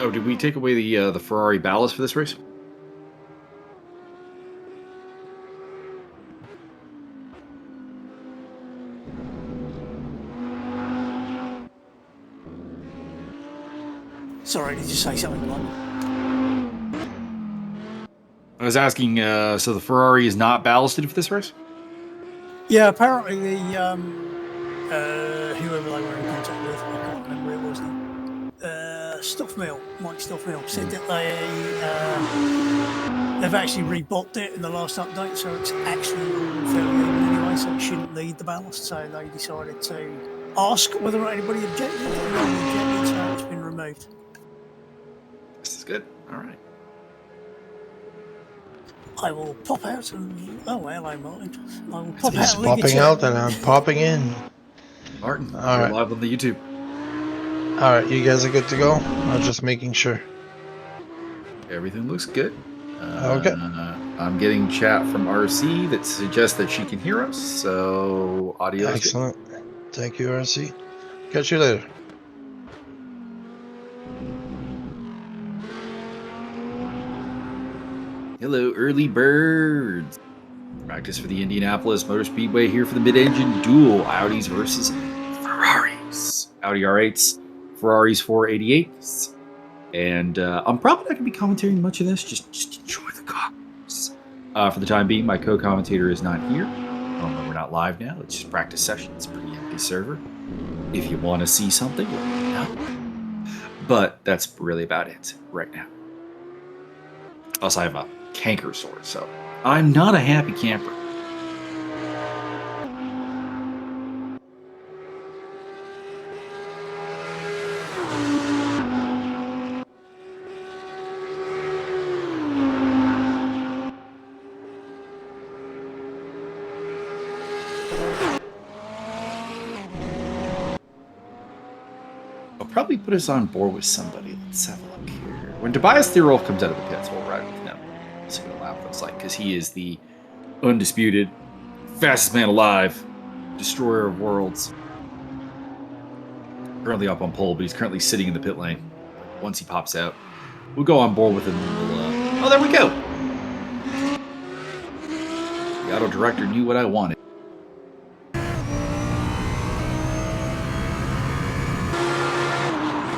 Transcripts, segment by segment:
Oh, did we take away the Ferrari ballast for this race? Sorry, did you say something, Mike? I was asking, so the Ferrari is not ballasted for this race? Yeah, apparently the whoever they were in contact with, I can't remember who it was now. Mike Stuffmill said that they've actually rebought it in the last update, so it's actually all fairly even anyway, so it shouldn't need the ballast. So they decided to ask whether anybody objected, and nobody objected, so it's been removed. This is good. All right. I will pop out and hello, Martin. I will pop He's out. popping out and I'm popping in. Martin, all you're right. live on the YouTube. All right, you guys are good to go. I'm just making sure. Everything looks good. Okay. I'm getting chat from RC that suggests that she can hear us. So audio. Excellent. Thank you, RC. Catch you later. Hello, early birds. Practice for the Indianapolis Motor Speedway here for the mid-engine duel. Audis versus Ferraris. Audi R8s, Ferraris 488s. And I'm probably not going to be commentating much of this. Just enjoy the cars. For the time being, my co-commentator is not here. We're not live now. It's just practice session. It's a pretty empty server. If you want to see something, let me know. But that's really about it right now. Also, I have a canker sore, so I'm not a happy camper. I'll probably put us on board with somebody. Let's have a look here. When Tobias Theroff comes out of the pits, we'll ride with him. See what a lap looks like, because he is the undisputed fastest man alive, destroyer of worlds. Currently up on pole, but he's currently sitting in the pit lane. Once he pops out, we'll go on board with him. And oh, there we go. The auto director knew what I wanted.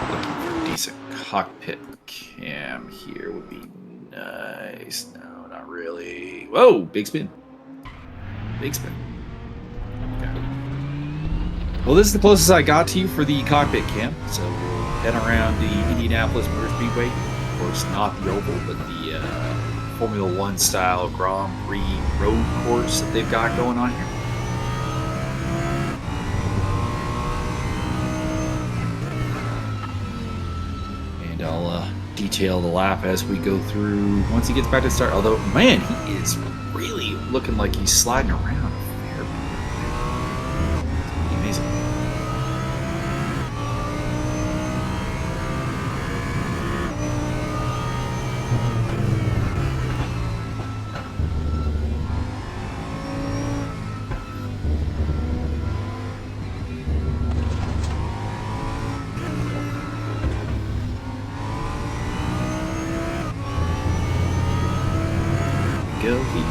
Looking for a decent cockpit cam here would be nice. No, not really. Whoa, big spin. Big spin. Okay. Well, this is the closest I got to you for the cockpit cam. So we'll head around the Indianapolis Motor Speedway. Of course, not the oval, but the Formula One style Grand Prix road course that they've got going on here. And I'll detail the lap as we go through once he gets back to the start. Although, man, he is really looking like he's sliding around. Amazing. Go here.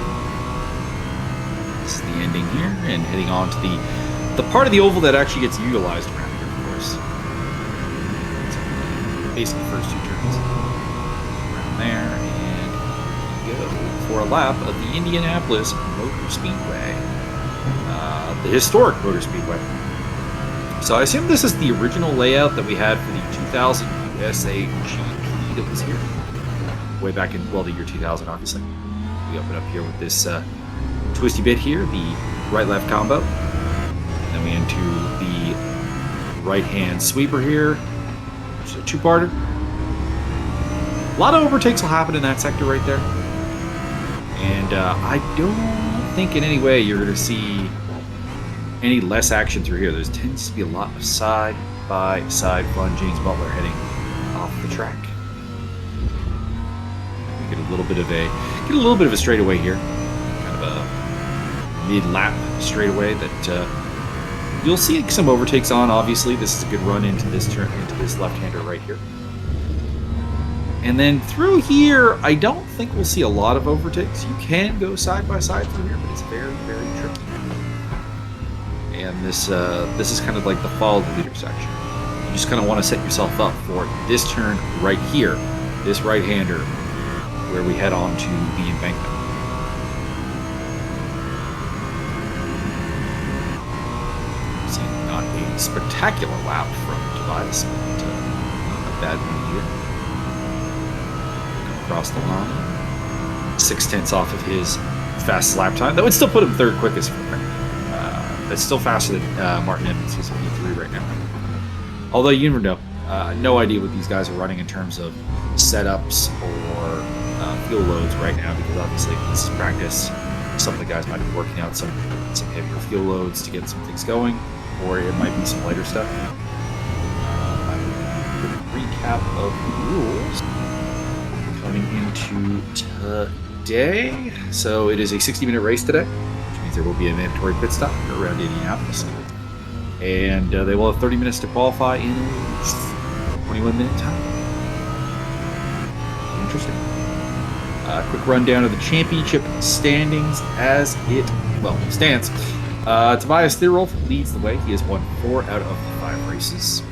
This is the ending here, and heading on to the part of the oval that actually gets utilized around here, of course. Basically, the first two turns. Around there, and go for a lap of the Indianapolis Motor Speedway. The historic Motor Speedway. So I assume this is the original layout that we had for the 2000 USA GP that was here. Way back in, well, the year 2000, obviously. We open up here with this twisty bit here, the right-left combo. And then we into the right-hand sweeper here, which is a two-parter. A lot of overtakes will happen in that sector right there. And I don't think in any way you're going to see any less action through here. There tends to be a lot of side-by-side fun. James Butler heading off the track. We get a little bit of a straightaway here. Kind of a mid-lap straightaway that you'll see some overtakes on. Obviously, this is a good run into this turn, into this left-hander right here. And then through here, I don't think we'll see a lot of overtakes. You can go side by side through here, but it's very, very tricky. And this is kind of like the follow the leader section. You just kind of want to set yourself up for this turn right here, this right-hander, where we head on to the embankment. See, not a spectacular lap from Tobias, but not a bad one here. Across the line, 0.6 off of his fastest lap time. That would still put him third quickest for him. That's still faster than Martin Emmons, who's P3 right now. Although you never know. No idea what these guys are running in terms of setups or fuel loads right now, because obviously this is practice. Some of the guys might be working out some heavier fuel loads to get some things going, or it might be some lighter stuff. I will do a recap of the rules coming into today. So it is a 60-minute race today, which means there will be a mandatory pit stop around Indianapolis. And they will have 30 minutes to qualify in a 21-minute time. Interesting. Quick rundown of the championship standings as it, stands. Tobias Thierolf leads the way. He has won 4 out of the 5 races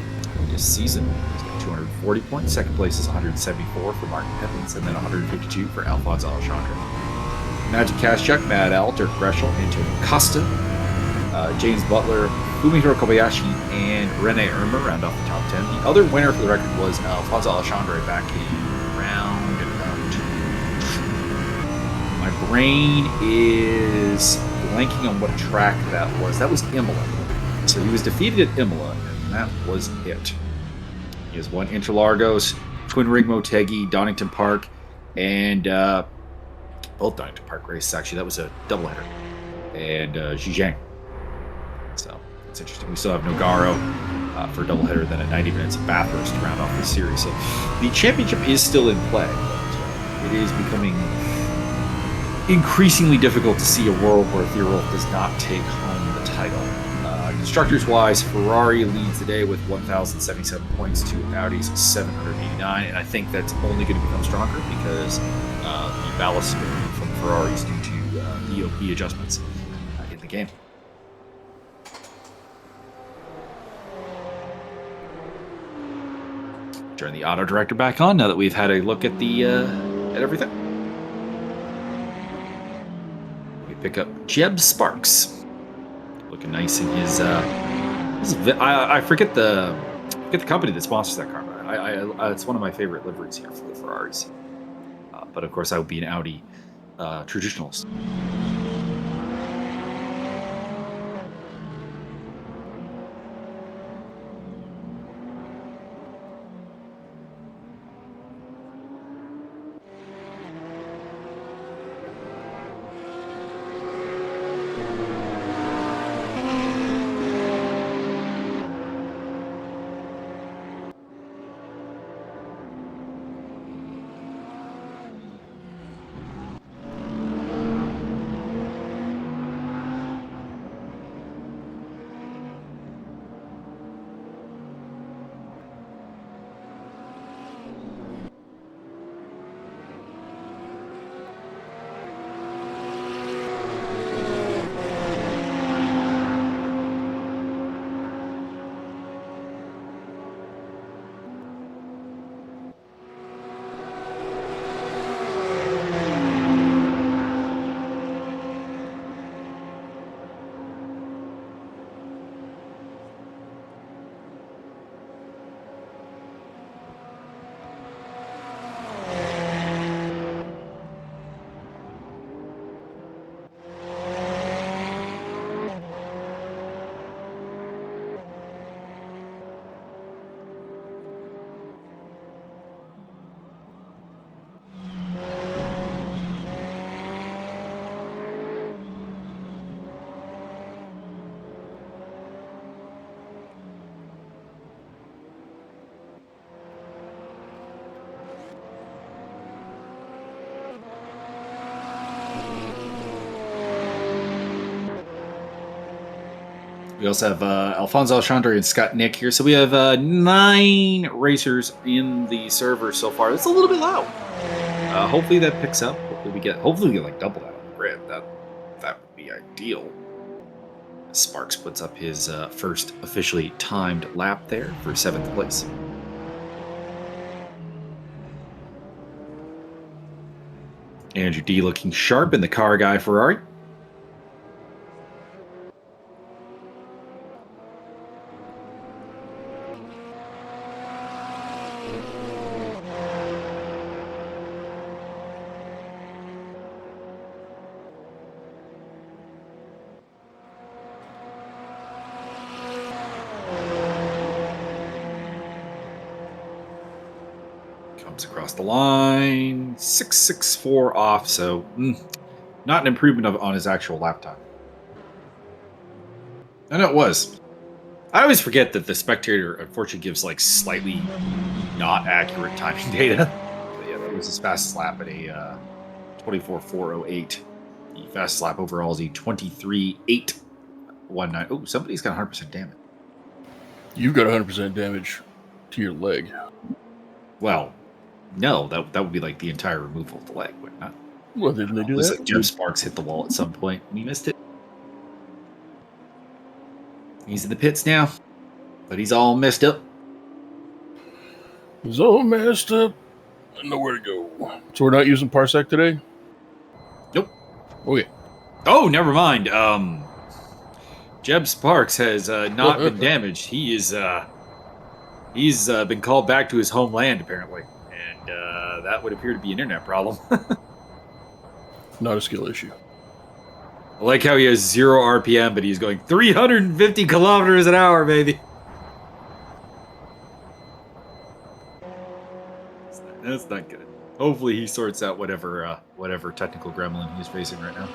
this season. He's got 240 points. Second place is 174 for Martin Emmons, and then 152 for Alphonse Alexandre. Magic Kashchuk, Matt Al, Dirk Breschel, Antonio Costa, James Butler, Fumihiro Kobayashi, and Rene Irmer round off the top 10. The other winner for the record was Alphonse Alexandre back in round my brain is blanking on what track that was. That was Imola. So he was defeated at Imola, and that was it. He has won Interlagos, Twin Rig Motegi, Donington Park, and both Donington Park races, actually. That was a doubleheader. And Zhejiang. So it's interesting. We still have Nogaro for a doubleheader, then at 90 minutes of Bathurst to round off this series. So the championship is still in play, but it is becoming increasingly difficult to see a world where Thierolf does not take home the title. Constructors-wise, Ferrari leads the day with 1,077 points to Audi's 789, and I think that's only going to become stronger because the ballast from Ferraris due to EOP adjustments in the game. Turn the auto director back on now that we've had a look at the at everything. We pick up Jeb Sparks. Looking nice in his I forget the company that sponsors that car. It's one of my favorite liveries here for the Ferraris. But of course, I would be an Audi traditionalist. We also have Alfonso Alexandre and Scott Nick here. So we have 9 racers in the server so far. It's a little bit loud. Hopefully that picks up. Hopefully we get like double that on the grid. That would be ideal. Sparks puts up his first officially timed lap there for 7th place. Andrew D looking sharp in the car guy Ferrari. Across the line, 6.64 off, so not an improvement on his actual lap time. I know it was. I always forget that the spectator unfortunately gives like slightly not accurate timing data. But yeah, that was his fastest lap at a 24.408. The fastest lap overall is a 23.819. Oh, somebody's got 100% damage. You've got 100% damage to your leg. Well, no, that would be like the entire removal of the leg, would not? Well, didn't they do Looks that? like Jeb Sparks hit the wall at some point. We missed it. He's in the pits now, but he's all messed up. He's all messed up. I know where to go. So we're not using Parsec today? Nope. Okay. Oh, never mind. Jeb Sparks has not been damaged. He is he's been called back to his homeland apparently. That would appear to be an internet problem. Not a skill issue. I like how he has 0 RPM, but he's going 350 kilometers an hour, baby. That's not good. Hopefully he sorts out whatever technical gremlin he's facing right now.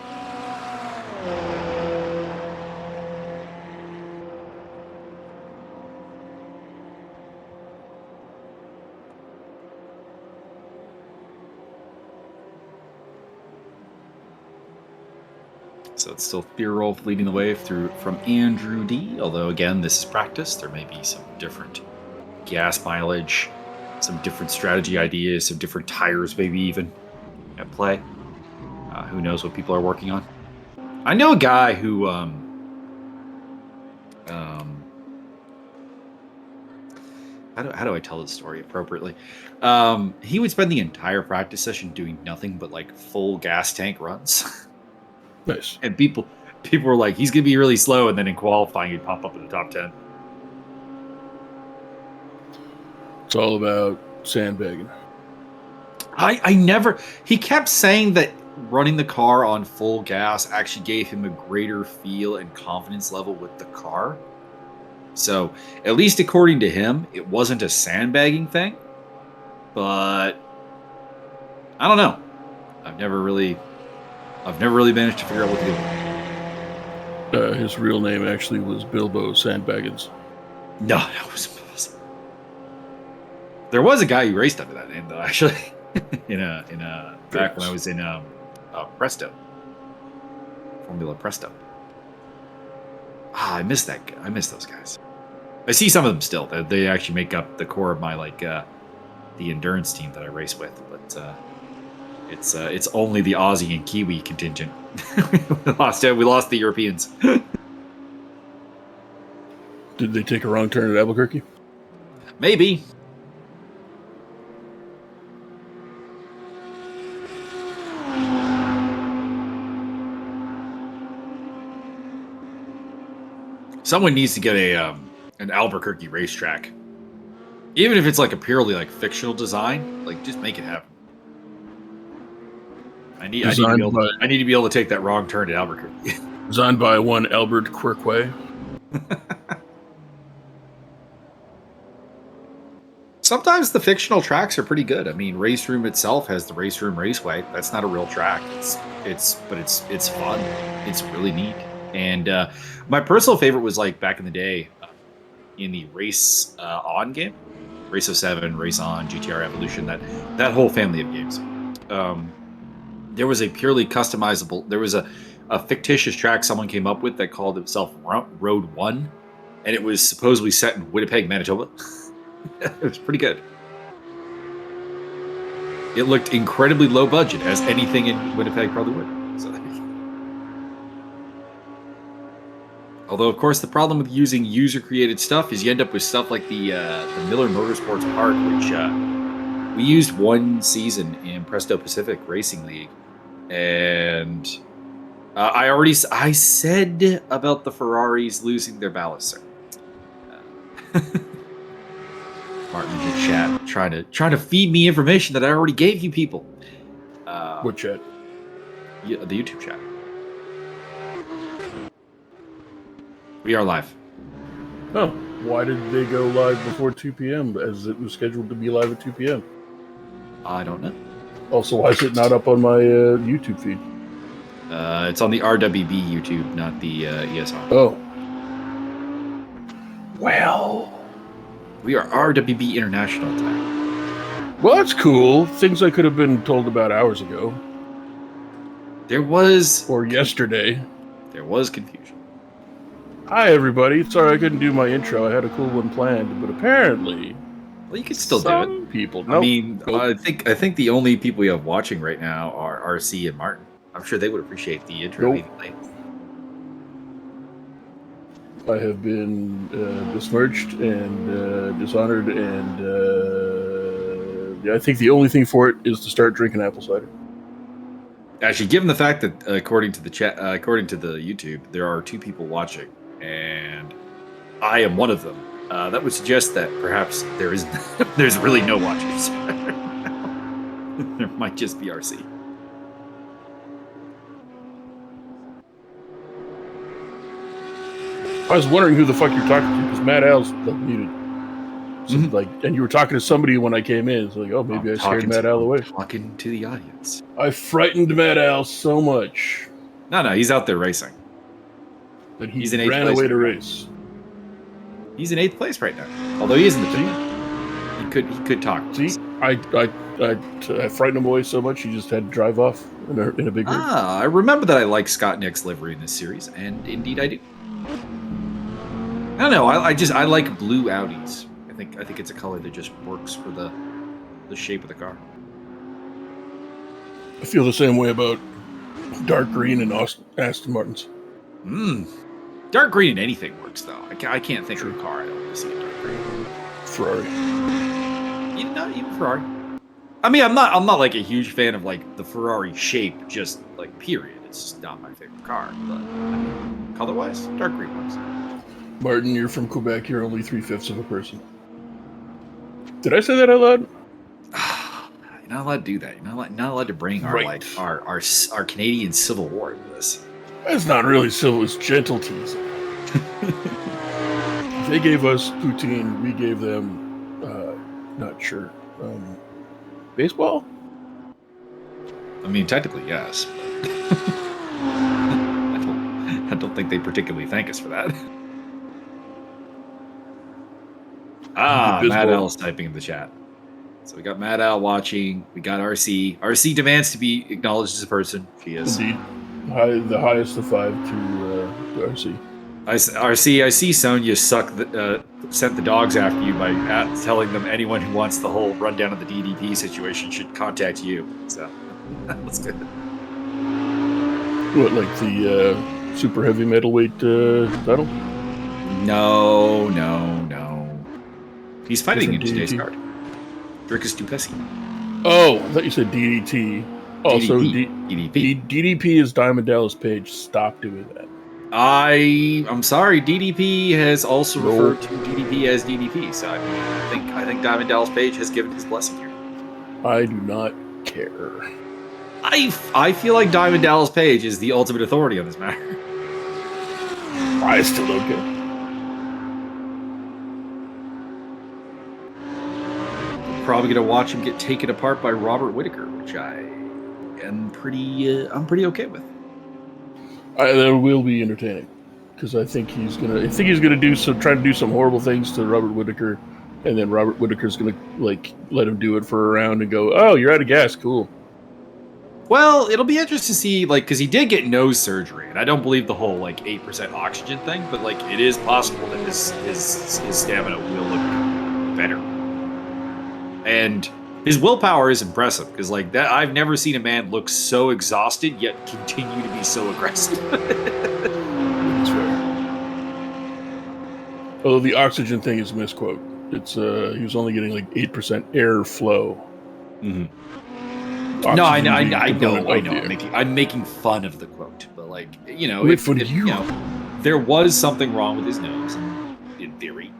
So it's still Theorolf leading the way from Andrew D. Although again, this is practice. There may be some different gas mileage, some different strategy ideas, some different tires maybe even at play. Who knows what people are working on? I know a guy who how do I tell this story appropriately? He would spend the entire practice session doing nothing but like full gas tank runs. Nice. And people were like, he's going to be really slow, and then in qualifying, he'd pop up in the top 10. It's all about sandbagging. I never... He kept saying that running the car on full gas actually gave him a greater feel and confidence level with the car. So, at least according to him, it wasn't a sandbagging thing. But I don't know. I've never really managed to figure out what to do. His real name actually was Bilbo Sandbaggins. No, that was impossible. There was a guy who raced under that name, though, actually. Back when I was in Presto. Formula Presto. I miss that guy. I miss those guys. I see some of them still. They actually make up the core of my the endurance team that I race with, but it's only the Aussie and Kiwi contingent. We lost the Europeans. Did they take a wrong turn at Albuquerque? Maybe. Someone needs to get an Albuquerque racetrack. Even if it's like a purely like fictional design, like just make it happen. I need to be able to take that wrong turn at Albuquerque. Designed by one Albert Quirkway. Sometimes the fictional tracks are pretty good. I mean, RaceRoom itself has the RaceRoom Raceway. That's not a real track. It's fun. It's really neat. And my personal favorite was like back in the day in the Race On game, Race 07, Race On, GTR Evolution. That whole family of games. There was a purely customizable. There was a a fictitious track someone came up with that called itself Road 1, and it was supposedly set in Winnipeg, Manitoba. It was pretty good. It looked incredibly low budget, as anything in Winnipeg probably would. So, although, of course, the problem with using user-created stuff is you end up with stuff like the Miller Motorsports Park, which we used one season in Presto Pacific Racing League, and I said about the Ferraris losing their ballast, sir. Martin in the chat trying to feed me information that I already gave you people. What chat? Yeah, the YouTube chat. We are live. Oh, why did they go live before 2 p.m. as it was scheduled to be live at 2 p.m.? I don't know. Also, why is it not up on my YouTube feed? It's on the RWB YouTube, not the ESR. Oh. Well. We are RWB International today. Well, that's cool. Things I could have been told about hours ago. There was... Or yesterday. There was confusion. Hi, everybody. Sorry I couldn't do my intro. I had a cool one planned, but apparently... Well, you can still do it. People. I mean, I think the only people we have watching right now are RC and Martin. I'm sure they would appreciate the intro. Nope. I have been besmirched and dishonored, and I think the only thing for it is to start drinking apple cider. Actually, given the fact that according to the chat, according to the YouTube, there are 2 people watching, and I am one of them. That would suggest that perhaps there's really no watchers. There might just be RC. I was wondering who the fuck you're talking to, because Matt Al's muted. So, and you were talking to somebody when I came in. It's like, oh, maybe I scared Matt Al away. Talking to the audience. I frightened Matt Al so much. No, he's out there racing. That he ran away to race. He's in 8th place right now. Although he isn't the pit. He could talk. See, I frightened him away so much he just had to drive off in a big hurry. I remember that I like Scott Nick's livery in this series, and indeed I do. I don't know. I like blue Audis. I think it's a color that just works for the shape of the car. I feel the same way about dark green and Aston Martins. Dark green in anything works though. I can't think of a car I don't want to see in dark green. Ferrari. Even Ferrari. I mean, I'm not like a huge fan of like the Ferrari shape, just like period. It's just not my favorite car. But color-wise, dark green works. Martin, you're from Quebec. You're only 3/5 of a person. Did I say that out loud? You're not allowed to do that. You're not allowed to bring our Canadian Civil War into this. It's not really civil. It's gentle teasing. They gave us poutine. We gave them, not sure, baseball. I mean, technically, yes. But I don't think they particularly thank us for that. Matt Al is typing in the chat. So we got Matt Al watching. We got RC. RC demands to be acknowledged as a person. She is. Indeed. The highest of 5 to RC. RC, I see Sonia sent the dogs after you by telling them anyone who wants the whole rundown of the DDP situation should contact you. So that's good. What, like the super heavy metalweight title? No. He's fighting in Different today's DDT. card. Drickus Duplessis. Oh, I thought you said DDT. Also, DDP. DDP is Diamond Dallas Page. Stop doing that. I'm sorry. DDP has also referred to DDP as DDP. So I think Diamond Dallas Page has given his blessing here. I do not care. I feel like Diamond Dallas Page is the ultimate authority on this matter. I still don't care. Probably gonna watch him get taken apart by Robert Whittaker, which I'm pretty okay with. That will be entertaining because I think he's gonna try to do some horrible things to Robert Whittaker, and then Robert Whittaker's gonna like let him do it for a round and go, "Oh, you're out of gas, cool." Well, it'll be interesting to see, like, because he did get nose surgery, and I don't believe the whole, like, 8% oxygen thing, but, like, it is possible that his stamina will look better. And his willpower is impressive, because, like, that I've never seen a man look so exhausted, yet continue to be so aggressive. That's fair. Although the oxygen thing is a misquote. It's he was only getting like 8% air flow. Mm-hmm. No, I know. I'm making fun of the quote, but like, you know, there was something wrong with his nose, and in theory,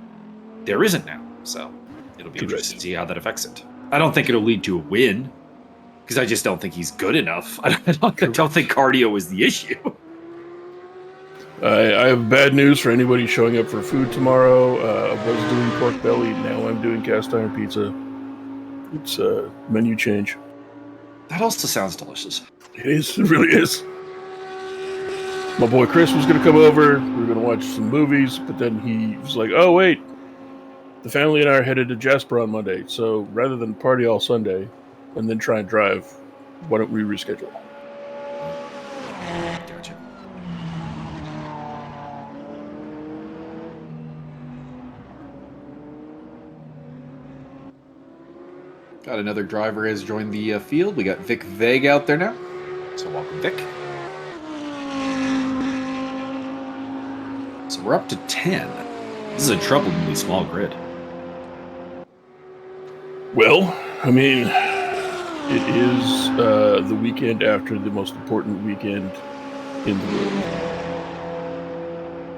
there isn't now. So it'll be interesting to see how that affects it. I don't think it'll lead to a win, because I just don't think he's good enough. I don't think cardio is the issue. I have bad news for anybody showing up for food tomorrow. I was doing pork belly, now I'm doing cast iron pizza. It's a menu change. That also sounds delicious. It is. It really is. My boy Chris was going to come over. We were going to watch some movies, but then he was like, oh, wait. The family and I are headed to Jasper on Monday, so rather than party all Sunday and then try and drive, why don't we reschedule? Gotcha. Got another driver has joined the field. We got Vic Vague out there now. So welcome, Vic. So we're up to 10. This is a troublingly small grid. Well, I mean, it is the weekend after the most important weekend in the world.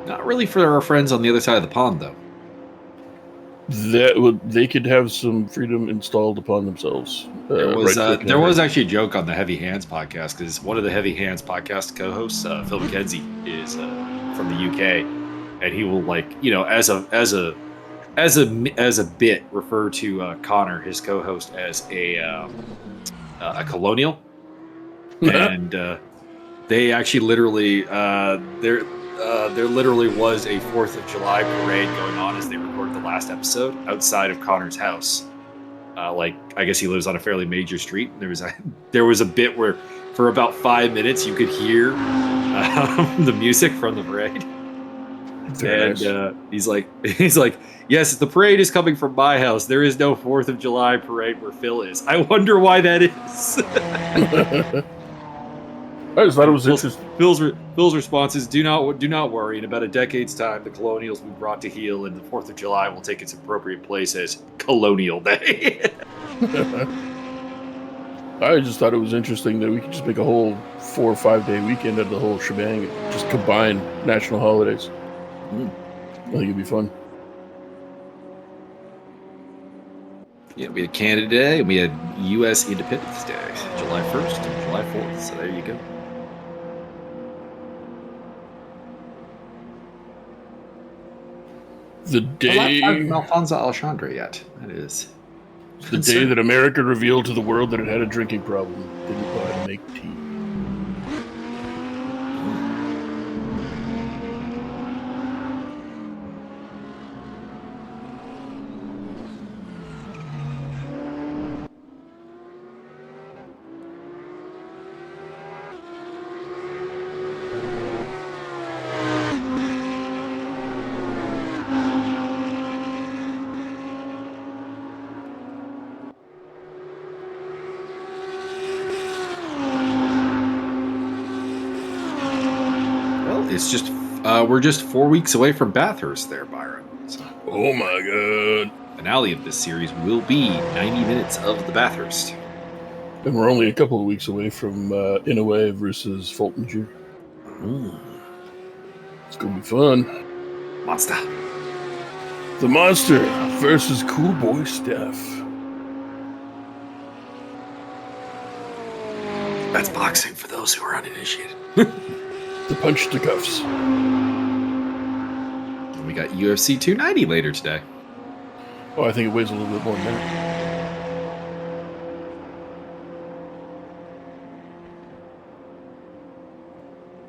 Not really for our friends on the other side of the pond, though. They could have some freedom installed upon themselves. There was actually a joke on the Heavy Hands podcast, because one of the Heavy Hands podcast co-hosts, Phil McKenzie, is from the UK, and he will, like, you know, as a bit refer to Connor, his co-host, as a colonial, and they actually literally there literally was a 4th of July parade going on as they recorded the last episode outside of Connor's house. Like, I guess he lives on a fairly major street. There was a bit where for about 5 minutes you could hear the music from the parade. And he's like, yes, the parade is coming from my house. There is no 4th of July parade where Phil is. I wonder why that is. I just thought it was interesting. Phil's response is, do not worry. In about a decade's time, the colonials will be brought to heel, and the 4th of July will take its appropriate place as Colonial Day. I just thought it was interesting that we could just make a whole 4 or 5 day weekend of the whole shebang and just combine national holidays. I think it'd be fun. Yeah, we had Canada Day, and we had U.S. Independence Day, July 1st and July 4th. So there you go. The day Alfonso Alexandre yet. That is the day that America revealed to the world that it had a drinking problem. Didn't know how to make tea. It's just we're just 4 weeks away from Bathurst there, Byron. So, oh my god. Finale of this series will be 90 minutes of the Bathurst. And we're only a couple of weeks away from Inoue versus Fulton Jr. It's going to be fun. Monster. The Monster versus Cool Boy Steph. That's boxing for those who are uninitiated. The punch to cuffs. We got UFC 290 later today. Oh, I think it weighs a little bit more than that.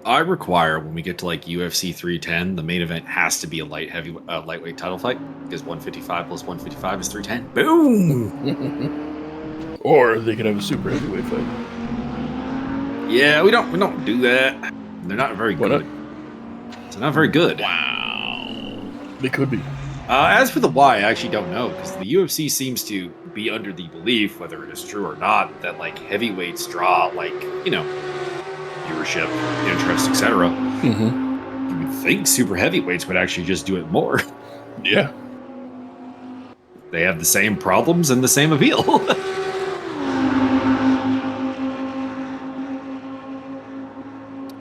I require, when we get to like UFC 310, the main event has to be a lightweight title fight, because 155 plus 155 is 310. Boom! Or they could have a super heavyweight fight. Yeah, we don't do that. They're not very Why good. They're not very good. Wow. They could be. As for the why, I actually don't know, because the UFC seems to be under the belief, whether it is true or not, that like heavyweights draw like, you know, viewership, interest, etc. Mm-hmm. You would think super heavyweights would actually just do it more. Yeah. They have the same problems and the same appeal.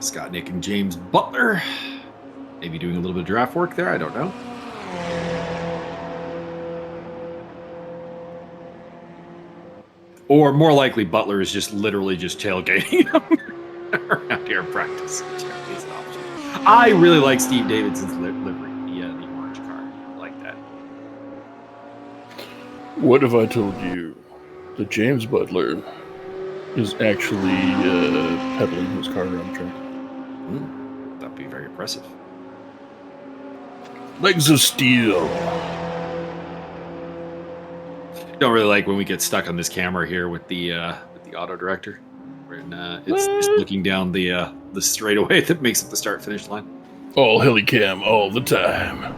Scott Nick and James Butler. Maybe doing a little bit of draft work there, I don't know. Or more likely, Butler is just literally just tailgating around here in practice. I really like Steve Davidson's livery, the orange car. I like that. What if I told you that James Butler is actually pedaling his car around the track? That'd be very impressive. Legs of steel. Don't really like when we get stuck on this camera here with the auto director. When it's looking down the straightaway that makes up the start-finish line. All helicam all the time.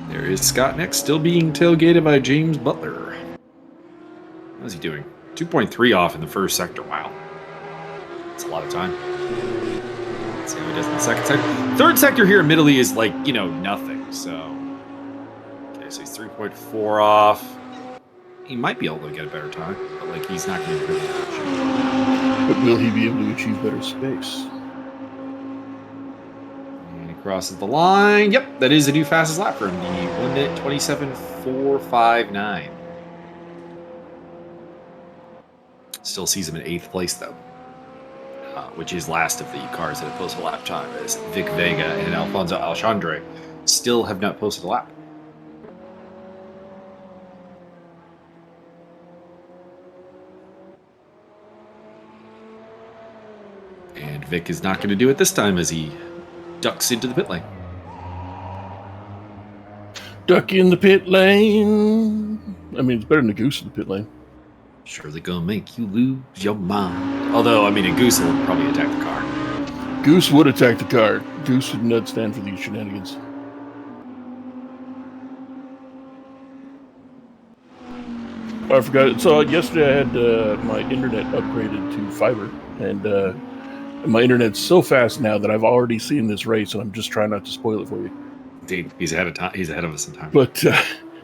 There is Scott Nick still being tailgated by James Butler. How's he doing? 2.3 off in the first sector. Wow. That's a lot of time. Let's see how he does in the second sector. Third sector here admittedly is like, you know, nothing. So, okay, so he's 3.4 off. He might be able to get a better time, but like he's not going to really much. But will he be able to achieve better space? And he crosses the line. Yep, that is the new fastest lap for him. The 1 minute 27.459. Still sees him in 8th place, though, which is last of the cars that have posted a lap time, as Vic Vega and Alfonso Alexandre still have not posted a lap. And Vic is not going to do it this time as he ducks into the pit lane. Duck in the pit lane. I mean, it's better than a goose in the pit lane. Surely gonna make you lose your mind. Although, I mean, a Goose will probably attack the car. Goose would attack the car. Goose would not stand for these shenanigans. I forgot. So yesterday I had my internet upgraded to fiber, and my internet's so fast now that I've already seen this race, and I'm just trying not to spoil it for you. Indeed, he's ahead of time. He's ahead of us in time. But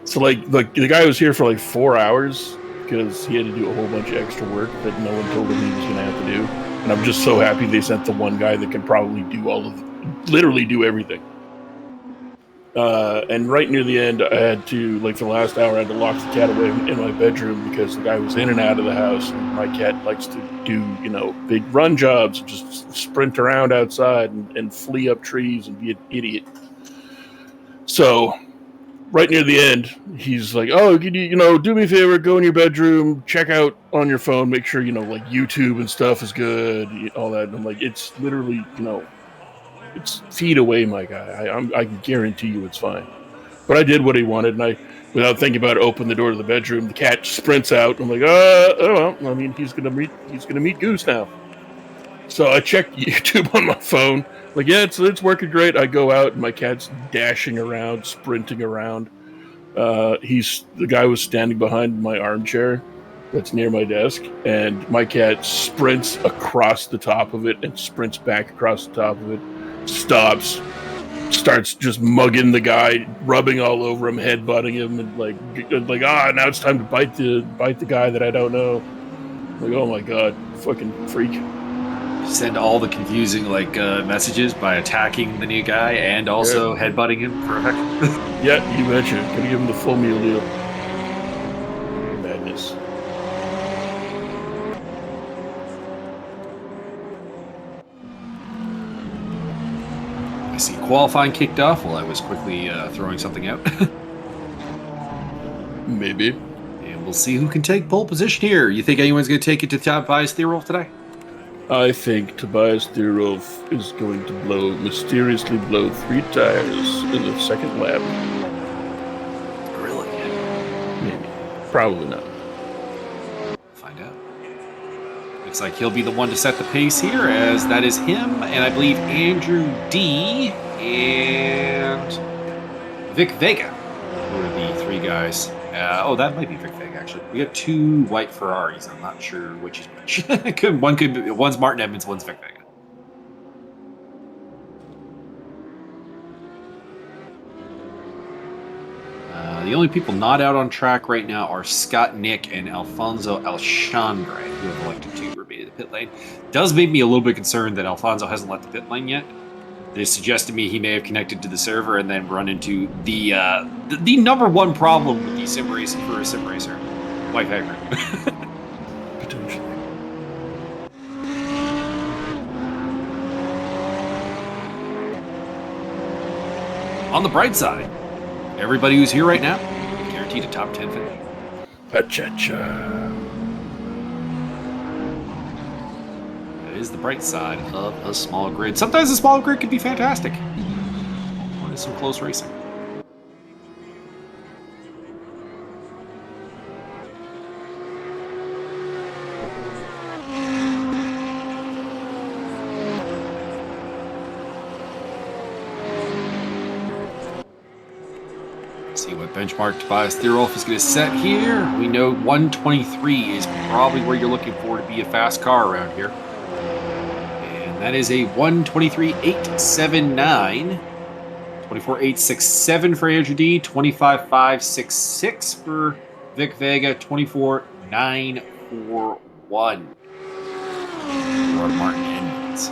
so like the guy was here for like 4 hours because he had to do a whole bunch of extra work that no one told him he was going to have to do. And I'm just so happy they sent the one guy that can probably do literally do everything. And right near the end, I had to, like for the last hour, I had to lock the cat away in my bedroom because the guy was in and out of the house. And my cat likes to do, you know, big run jobs, and just sprint around outside and flee up trees and be an idiot. So right near the end, he's like, "Oh, can you know, do me a favor, go in your bedroom, check out on your phone, make sure, you know, like YouTube and stuff is good, all that." And I'm like, it's literally, you know, it's feet away, my guy. I can guarantee you it's fine. But I did what he wanted, and I, without thinking about it, opened the door to the bedroom. The cat sprints out. I'm like, oh well. I mean, he's gonna meet Goose now. So I checked YouTube on my phone. Like, yeah, it's working great. I go out, and my cat's dashing around, sprinting around. The guy was standing behind my armchair that's near my desk, and my cat sprints across the top of it and sprints back across the top of it, stops, starts just mugging the guy, rubbing all over him, headbutting him, and like now it's time to bite the guy that I don't know. Like, oh my god, fucking freak. Send all the confusing messages by attacking the new guy and also headbutting him for effect. Yeah, you betcha. Gonna give him the full meal deal. Madness. I see qualifying kicked off while I was quickly throwing something out. Maybe. And we'll see who can take pole position here. You think anyone's going to take it to top bias theory roll today? I think Tobias Thierolf is going to mysteriously blow 3 tires in the second lap. Really? Maybe. Probably not. Find out. Looks like he'll be the one to set the pace here, as that is him, and I believe Andrew D. and Vic Vega, who are the 3 guys. That might be Vic Vega, actually. We got 2 white Ferraris. I'm not sure which is which. One's Martin Edmonds, one's Vic Vega. The only people not out on track right now are Scott Nick and Alfonso Alexandre, who have elected to remain in the pit lane. Does make me a little bit concerned that Alfonso hasn't left the pit lane yet. They suggested to me he may have connected to the server and then run into the number one problem with the sim race for a sim racer, white paper. Potentially. On the bright side, everybody who's here right now guaranteed a top 10 finish. Cha-cha-cha. That is the bright side of a small grid. Sometimes a small grid can be fantastic. When it's some close racing. See what benchmark Tobias Thierolf is going to set here. We know 123 is probably where you're looking for to be a fast car around here. And that is a 123.879. 24.867 for Andrew D. 25.566 for Vic Vega. 24.941 for Martin Edmonds.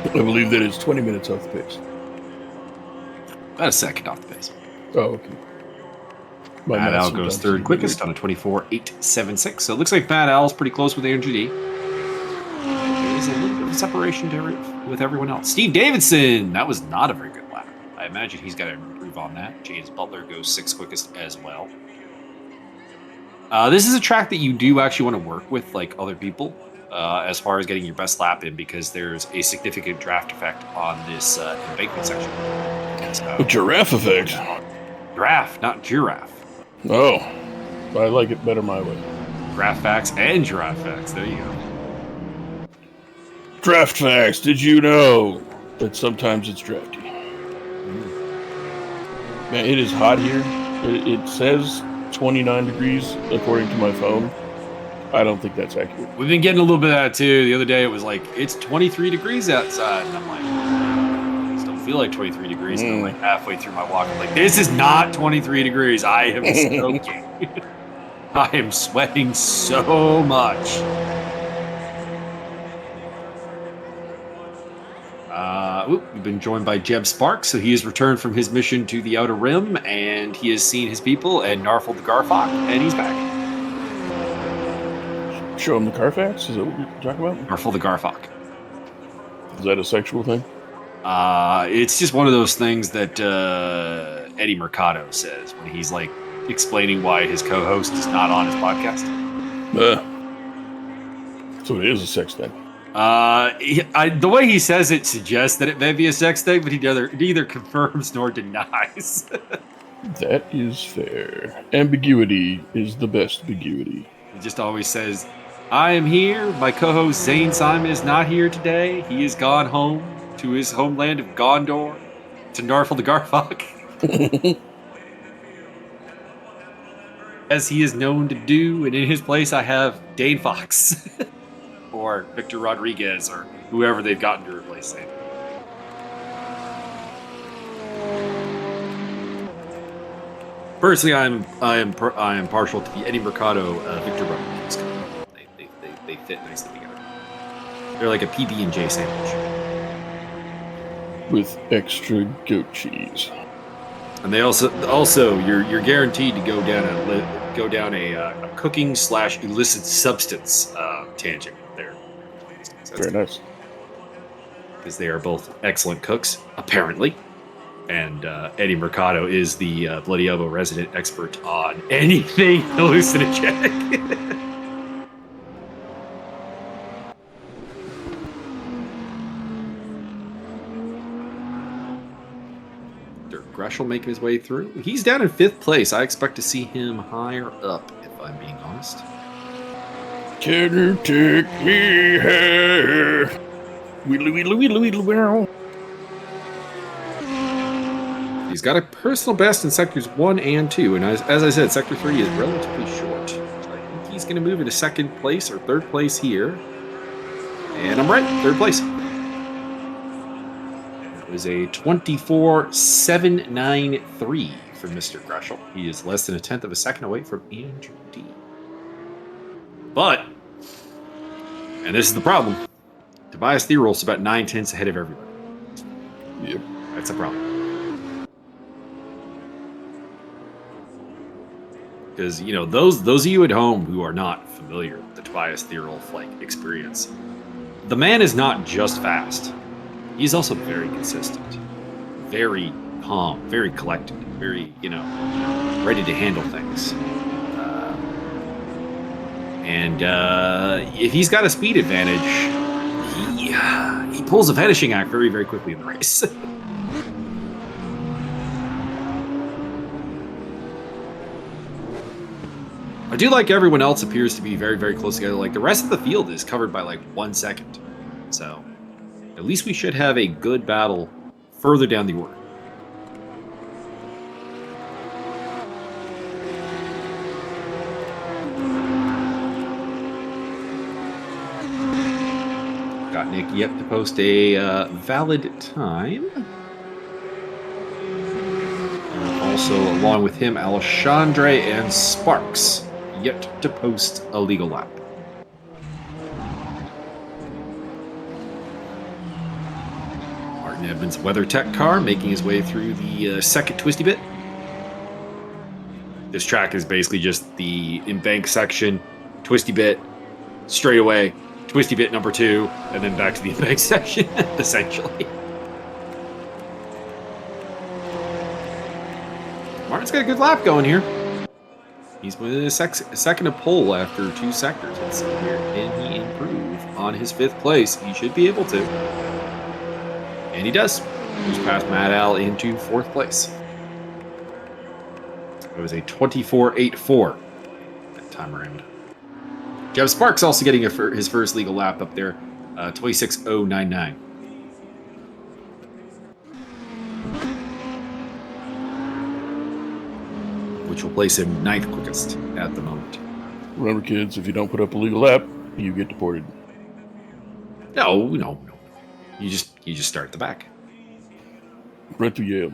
I believe that is 20 minutes off the pace. About a second off the pace. Oh, okay. Matt Al goes third quickest on a 24.876. So it looks like Matt Al's pretty close with Andrew D. There's a little bit of separation with everyone else. Steve Davidson, that was not a very good lap. I imagine he's got to improve on that. James Butler goes 6th quickest as well. This is a track that you do actually want to work with like other people as far as getting your best lap in, because there's a significant draft effect on this embankment section. A giraffe effect? Giraffe, not giraffe. Oh, I like it better my way. Draft facts and giraffe facts. There you go. Draft facts. Did you know that sometimes it's drafty? Man, it is hot here. It says 29 degrees according to my phone. I don't think that's accurate. We've been getting a little bit of that too. The other day it was like, it's 23 degrees outside. And I'm like, I still feel like 23 degrees. And I'm like halfway through my walk, I'm like, this is not 23 degrees. I am soaking. I am sweating so much. We've been joined by Jeb Sparks, so he has returned from his mission to the Outer Rim, and he has seen his people and Narfel the Garfok, and he's back. Show him the Carfax? Is that what you're talking about? Narfel the Garfok. Is that a sexual thing? It's just one of those things that Eddie Mercado says when he's like explaining why his co-host is not on his podcast. So it is a sex thing. The way he says it suggests that it may be a sex thing, but he neither confirms nor denies. That is fair. Ambiguity is the best ambiguity. He just always says, I am here. My co-host Zane Simon is not here today. He has gone home to his homeland of Gondor, to Narfel the Garfok. As he is known to do, and in his place I have Dane Fox. Or Victor Rodriguez, or whoever they've gotten to replace him. Personally, I am partial to the Eddie Mercado Victor Rodriguez combo. They fit nicely together. They're like a PB&J sandwich with extra goat cheese. And they also you're guaranteed to go down a cooking / illicit substance tangent there. Very nice. Because they are both excellent cooks, apparently. And Eddie Mercado is the Bloody Elbow resident expert on anything hallucinogenic. Greshel making his way through. He's down in 5th place. I expect to see him higher up, if I'm being honest. Can you take me here? Wheedle, wheedle, wheedle, wheedle, wheedle. He's got a personal best in sectors 1 and 2, and as I said, sector 3 is relatively short. So I think he's going to move into 2nd place or 3rd place here. And I'm right, 3rd place. It was a 24.793 for Mr. Greshel. He is less than 1/10 of a second away from Andrew D. But, and this is the problem, Tobias Thierol's about 9/10 ahead of everybody. Yep. That's a problem. Because, you know, those of you at home who are not familiar with the Tobias Thierol experience, the man is not just fast. He's also very consistent, very calm, very collected, very, you know, ready to handle things. And if he's got a speed advantage, he pulls a vanishing act very, very quickly in the race. I do like everyone else appears to be very, very close together. Like, the rest of the field is covered by like 1 second. So at least we should have a good battle further down the order. Got Nick yet to post a valid time. And also, along with him, Alexandre and Sparks yet to post a legal lap. Martin Edmonds' WeatherTech car making his way through the second twisty bit. This track is basically just the in-bank section, twisty bit, straightaway, twisty bit number 2, and then back to the in-bank section, essentially. Martin's got a good lap going here. He's with a second to pole after 2 sectors. Let's see here. Can he improve on his 5th place? He should be able to. And he does. He's past Matt Al into 4th place. It was a 24.84 that time around. Jeff Sparks also getting his first legal lap up there. 26.099. Which will place him 9th quickest at the moment. Remember, kids, if you don't put up a legal lap, you get deported. No. You just start at the back. Right through Yale.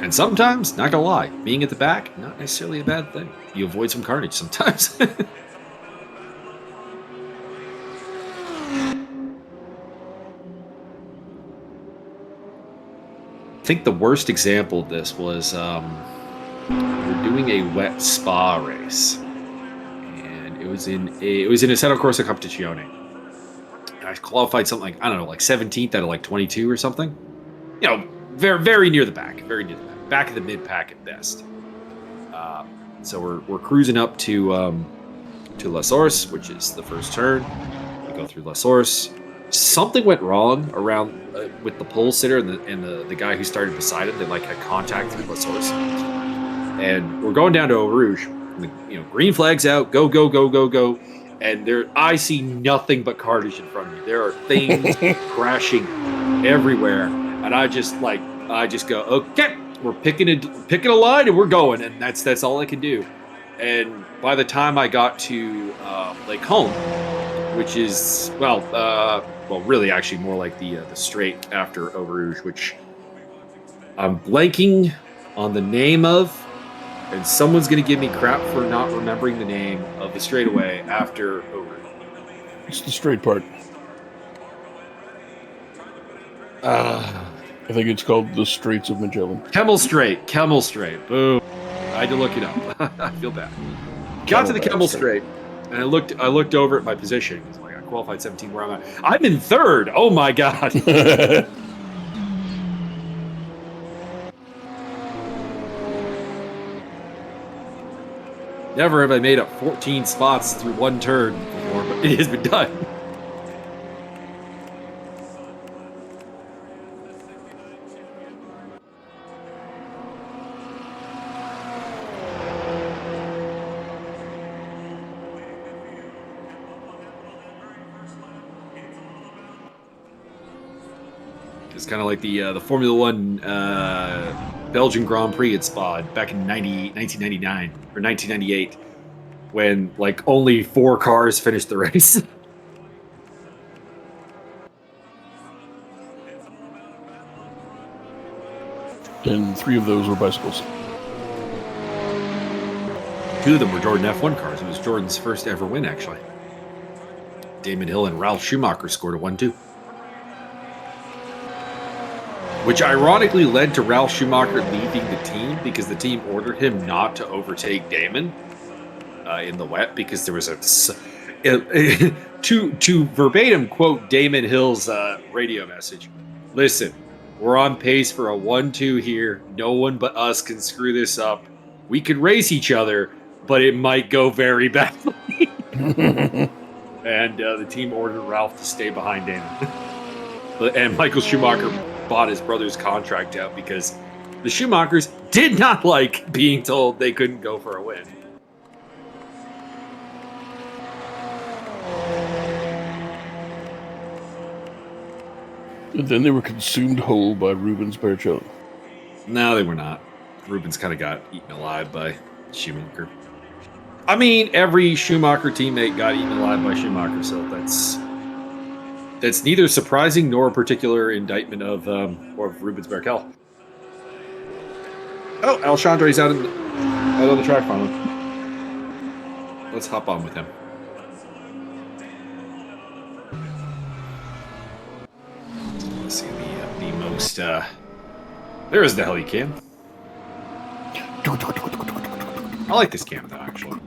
And sometimes, not gonna lie, being at the back, not necessarily a bad thing. You avoid some carnage sometimes. I think the worst example of this was we're doing a wet spa race, and it was in a Assetto Corsa Competizione. And I qualified something like, I don't know, like 17th out of like 22 or something. You know, very, very near the back, back of the mid pack at best. So we're cruising up to La Source, which is the first turn. We go through La Source. Something went wrong around with the pole sitter and the guy who started beside him. They like had contact through La Source, and we're going down to Eau Rouge. And green flags out, go, and I see nothing but carnage in front of me. There are things crashing everywhere, and I just go, okay, we're picking a line and we're going, and that's all I can do. And by the time I got to Lake Home, which is really actually more like the straight after Eau Rouge, which I'm blanking on the name of, and someone's gonna give me crap for not remembering the name of the straightaway after Eau Rouge. It's the straight part. I think it's called the Straits of Magellan. Kemmel Strait. Boom. I had to look it up. I feel bad. Got to the Kemmel Strait, and I looked over at my position. I was like, I qualified 17. Where am I? I'm in 3rd. Oh my god. Never have I made up 14 spots through one turn before, but it has been done. It's kind of like the Formula One Belgian Grand Prix at Spa back in 1999 or 1998, when like only 4 cars finished the race. And 3 of those were bicycles. 2 of them were Jordan F1 cars. It was Jordan's first ever win, actually. Damon Hill and Ralf Schumacher scored a 1-2. Which ironically led to Ralf Schumacher leaving the team because the team ordered him not to overtake Damon in the wet because there was to verbatim quote Damon Hill's radio message. Listen, we're on pace for a 1-2 here. No one but us can screw this up. We could race each other, but it might go very badly. And the team ordered Ralph to stay behind Damon. And Michael Schumacher bought his brother's contract out because the Schumachers did not like being told they couldn't go for a win. And then they were consumed whole by Rubens Barrichello. No, they were not. Rubens kind of got eaten alive by Schumacher. I mean, every Schumacher teammate got eaten alive by Schumacher, so that's neither surprising nor a particular indictment of Rubens Barrichello. Oh, Alexandre's out on the track finally. Let's hop on with him. Let's see the most. There is the hell you can. I like this cam though, actually.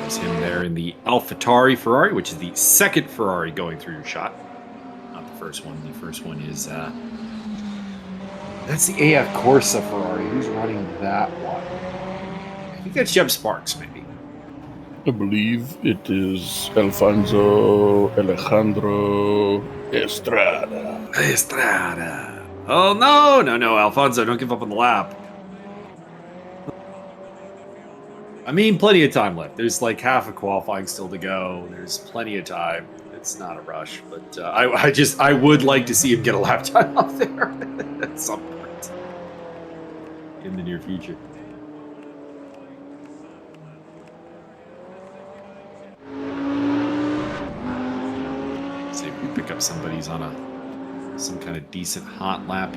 There's him there in the AlphaTauri Ferrari, which is the second Ferrari going through your shot. Not the first one. The first one is that's the AF Corsa Ferrari. Who's running that one? I think that's Jeb Sparks, maybe. I believe it is Alejandro Estrada. Estrada. Oh no, Alfonso, don't give up on the lap. I mean, plenty of time left. There's like half of qualifying still to go. There's plenty of time. It's not a rush, but I would like to see him get a lap time off there at some point in the near future. See if we pick up somebody's on some kind of decent hot lap.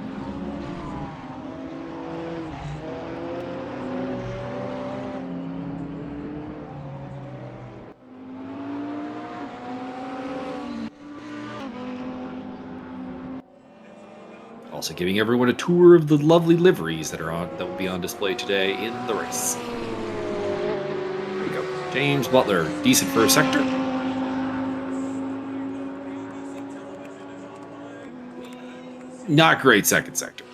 Also giving everyone a tour of the lovely liveries that will be on display today in the race. There we go. James Butler, decent first sector. Not great second sector.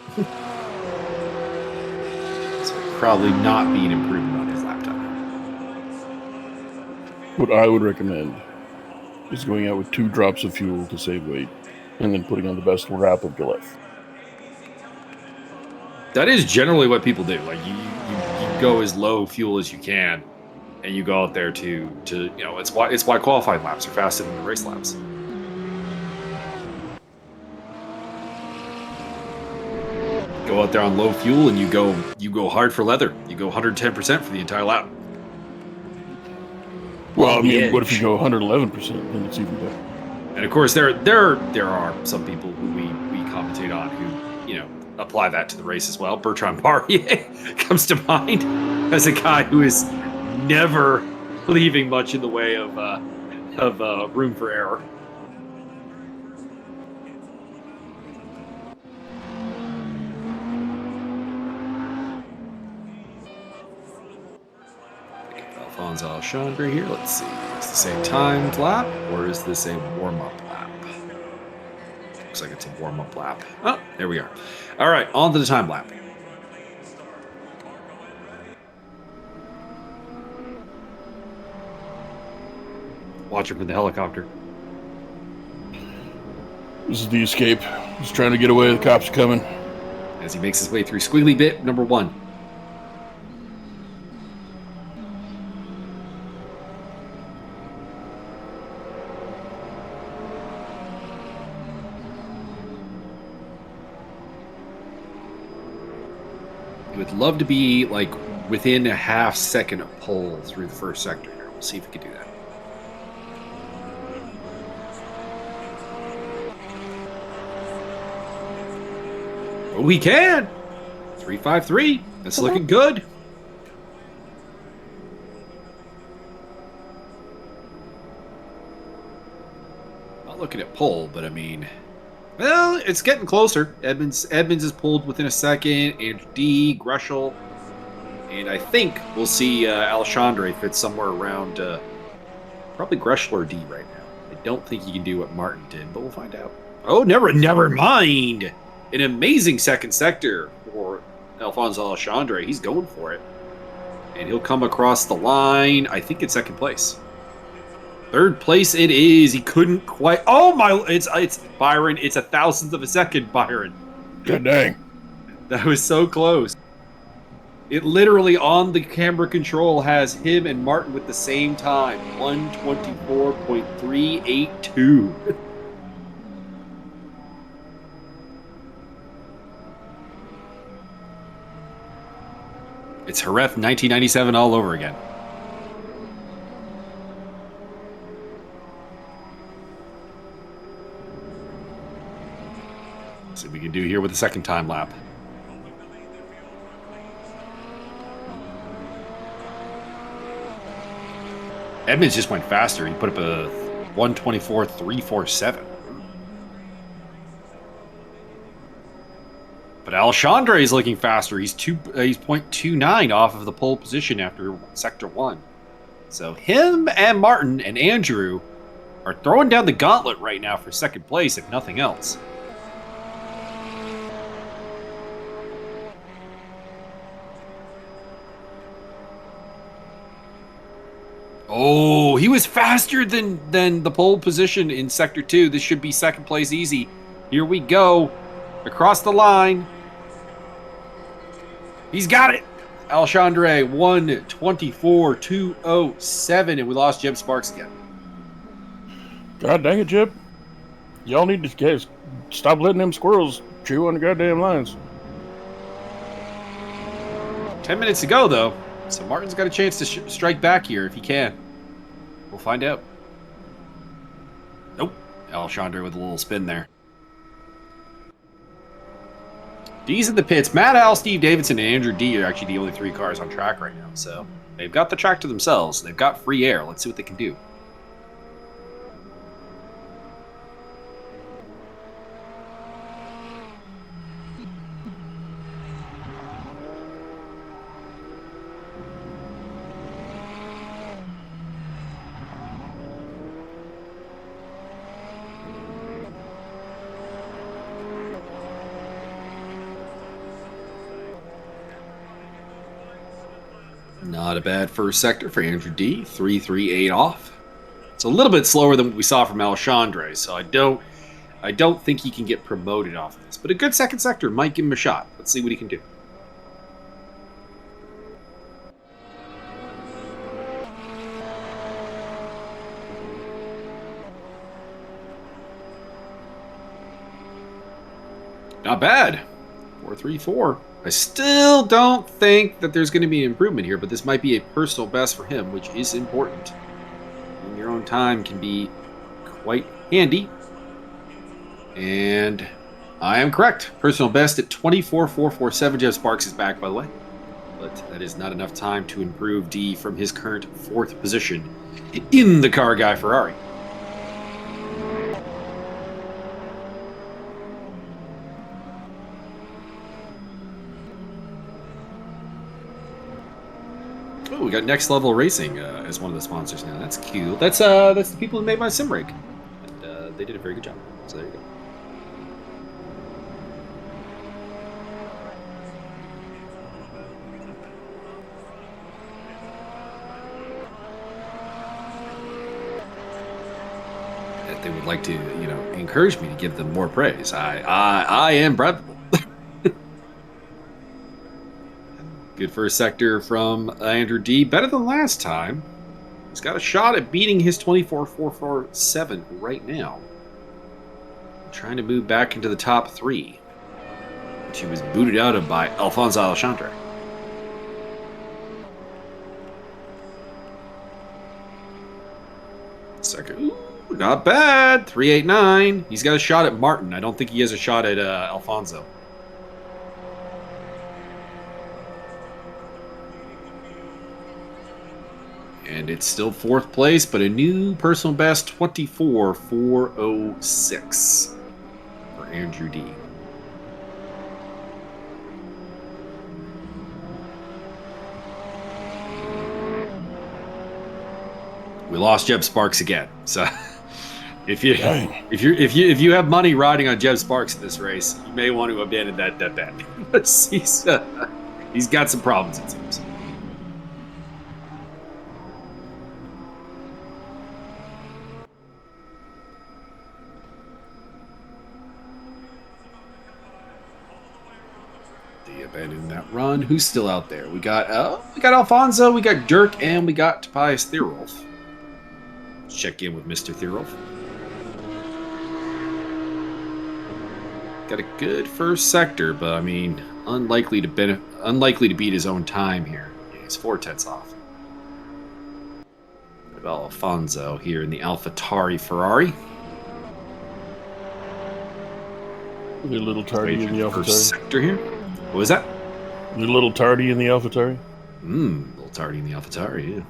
So probably not be an improvement on his lap time. What I would recommend is going out with 2 drops of fuel to save weight, and then putting on the best wrap of your life. That is generally what people do. Like you go as low fuel as you can, and you go out there to it's why qualifying laps are faster than the race laps. Go out there on low fuel and you go hard for leather. You go 110% for the entire lap. Well, I mean, what if you go 111%? Then it's even better. And of course, there are some people who we commentate on who apply that to the race as well. Bertrand Barrier comes to mind as a guy who is never leaving much in the way of room for error. Alfonso Alexandre here. Let's see. Is this a timed lap or is this a warm-up lap? Looks like it's a warm-up lap. Oh, there we are. All right, on to the time lap. Watch him from the helicopter. This is the escape. He's trying to get away. The cops are coming. As he makes his way through squiggly bit number 1. I would love to be like within a half second of pole through the first sector here. We'll see if we can do that. Oh, we can! 353. That's looking good. Not looking at pole, but I mean, well, it's getting closer. Edmonds is pulled within a second. Andrew D, Greshel, and I think we'll see Alexandre fit somewhere around probably Greshel or D right now. I don't think he can do what Martin did, but we'll find out. Oh, never mind. An amazing second sector for Alfonso Alexandre. He's going for it. And he'll come across the line, I think it's second place. Third place it is. He couldn't quite. Oh my! It's Byron. It's a thousandth of a second, Byron. God dang. That was so close. It literally on the camera control has him and Martin with the same time. 124.382. It's Jerez 1997 all over again. See what we can do here with the second time lap. Edmonds just went faster. He put up a 124.347. But Alexandre is looking faster. He's 0.29 off of the pole position after sector 1. So him and Martin and Andrew are throwing down the gauntlet right now for second place, if nothing else. Oh, he was faster than the pole position in sector 2. This should be second place easy. Here we go. Across the line. He's got it. Alexandre, 124.207, and we lost Jeb Sparks again. God dang it, Jeb. Y'all need to stop letting them squirrels chew on the goddamn lines. 10 minutes to go, though. So Martin's got a chance to strike back here if he can. We'll find out. Nope. Alexandre with a little spin there. D's in the pits. Matt Al, Steve Davidson, and Andrew D are actually the only 3 cars on track right now. So they've got the track to themselves. They've got free air. Let's see what they can do. Not a bad first sector for Andrew D. 338 off. It's a little bit slower than what we saw from Alexandre, so I don't think he can get promoted off of this. But a good second sector might give him a shot. Let's see what he can do. Not bad. 434. I still don't think that there's going to be an improvement here, but this might be a personal best for him, which is important. And your own time can be quite handy. And I am correct. Personal best at 24.447. Jeff Sparks is back, by the way. But that is not enough time to improve D from his current 4th position in the Car Guy Ferrari. Oh, we got Next Level Racing as one of the sponsors now. That's cute. That's the people who made my sim rig, and they did a very good job. So there you go. they would like to, encourage me to give them more praise. I am bribable. Good first sector from Andrew D. Better than last time. He's got a shot at beating his 24.447 right now. Trying to move back into the top 3, which he was booted out of by Alfonso Alexandre. Second, ooh, not bad. 389. He's got a shot at Martin. I don't think he has a shot at Alfonso. And it's still 4th place, but a new personal best 24.406 for Andrew D. We lost Jeb Sparks again. So if you have money riding on Jeb Sparks in this race, you may want to abandon that bet. he's got some problems, it seems. Abandon that run. Who's still out there? We got Alfonso, we got Dirk, and we got Tobias Thierolf. Let's check in with Mr. Thierolf. Got a good first sector, but I mean, unlikely to beat his own time here. Yeah, he's 4/10 off. What about Alfonso here in the AlphaTauri Ferrari? A little tardy in the AlphaTauri. First sector here. What was that? You're a little tardy in the AlphaTauri? A little tardy in the AlphaTauri, yeah.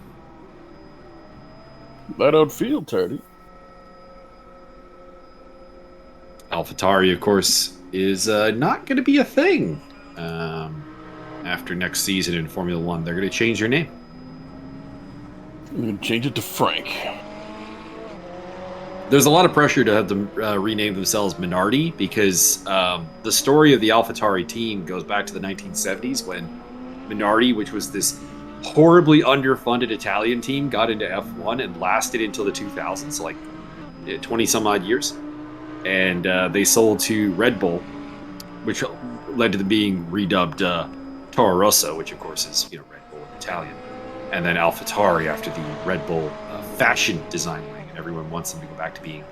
I don't feel tardy. AlphaTauri, of course, is not going to be a thing after next season in Formula One. They're going to change their name. I'm going to change it to Frank. There's a lot of pressure to have them rename themselves Minardi because the story of the AlphaTauri team goes back to the 1970s when Minardi, which was this horribly underfunded Italian team, got into F1 and lasted until the 2000s, so like 20 some odd years. And they sold to Red Bull, which led to them being redubbed Toro Rosso, which of course is Red Bull in Italian. And then AlphaTauri after the Red Bull fashion design wing. Everyone wants them to go back to being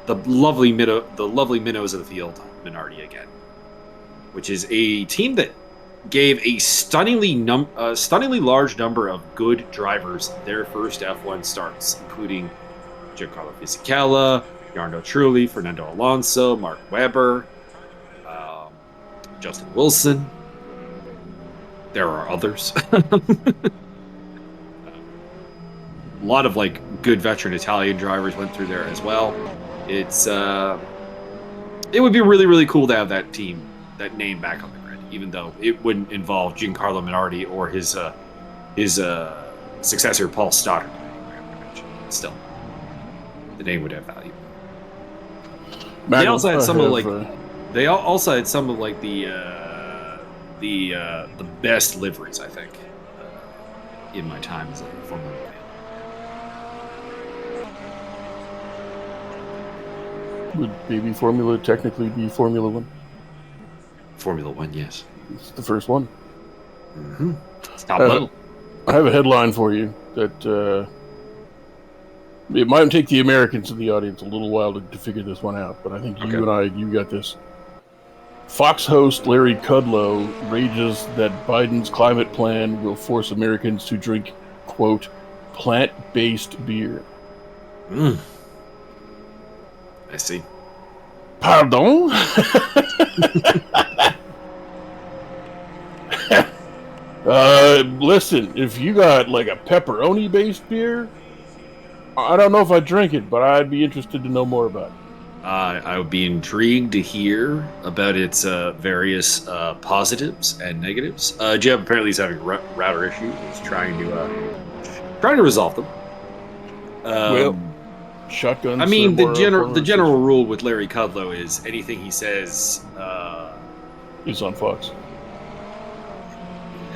the lovely minnows of the field, Minardi again, which is a team that gave a stunningly large number of good drivers their first F1 starts, including Giancarlo Fisichella, Jarno Trulli, Fernando Alonso, Mark Webber, Justin Wilson. There are others. A lot of good veteran Italian drivers went through there as well. It would be really, really cool to have that team, that name back on the grid, even though it wouldn't involve Giancarlo Minardi or his successor Paul Stoddard. Still, the name would have value. They also had some of the best liveries, I think, in my time as a Formula One fan. Would Baby Formula technically be Formula One? Formula One, yes. It's the first one. Mm-hmm. It's top level. I have a headline for you that it might take the Americans in the audience a little while to figure this one out, but I think you got this. Fox host Larry Kudlow rages that Biden's climate plan will force Americans to drink, quote, plant-based beer. I see. Pardon? Listen, if you got like a pepperoni-based beer, I don't know if I'd drink it, but I'd be interested to know more about it. I would be intrigued to hear about its various positives and negatives. Jeb apparently is having router issues. He's trying to resolve them. Shotguns. I mean, the general rule with Larry Kudlow is anything he says is on Fox.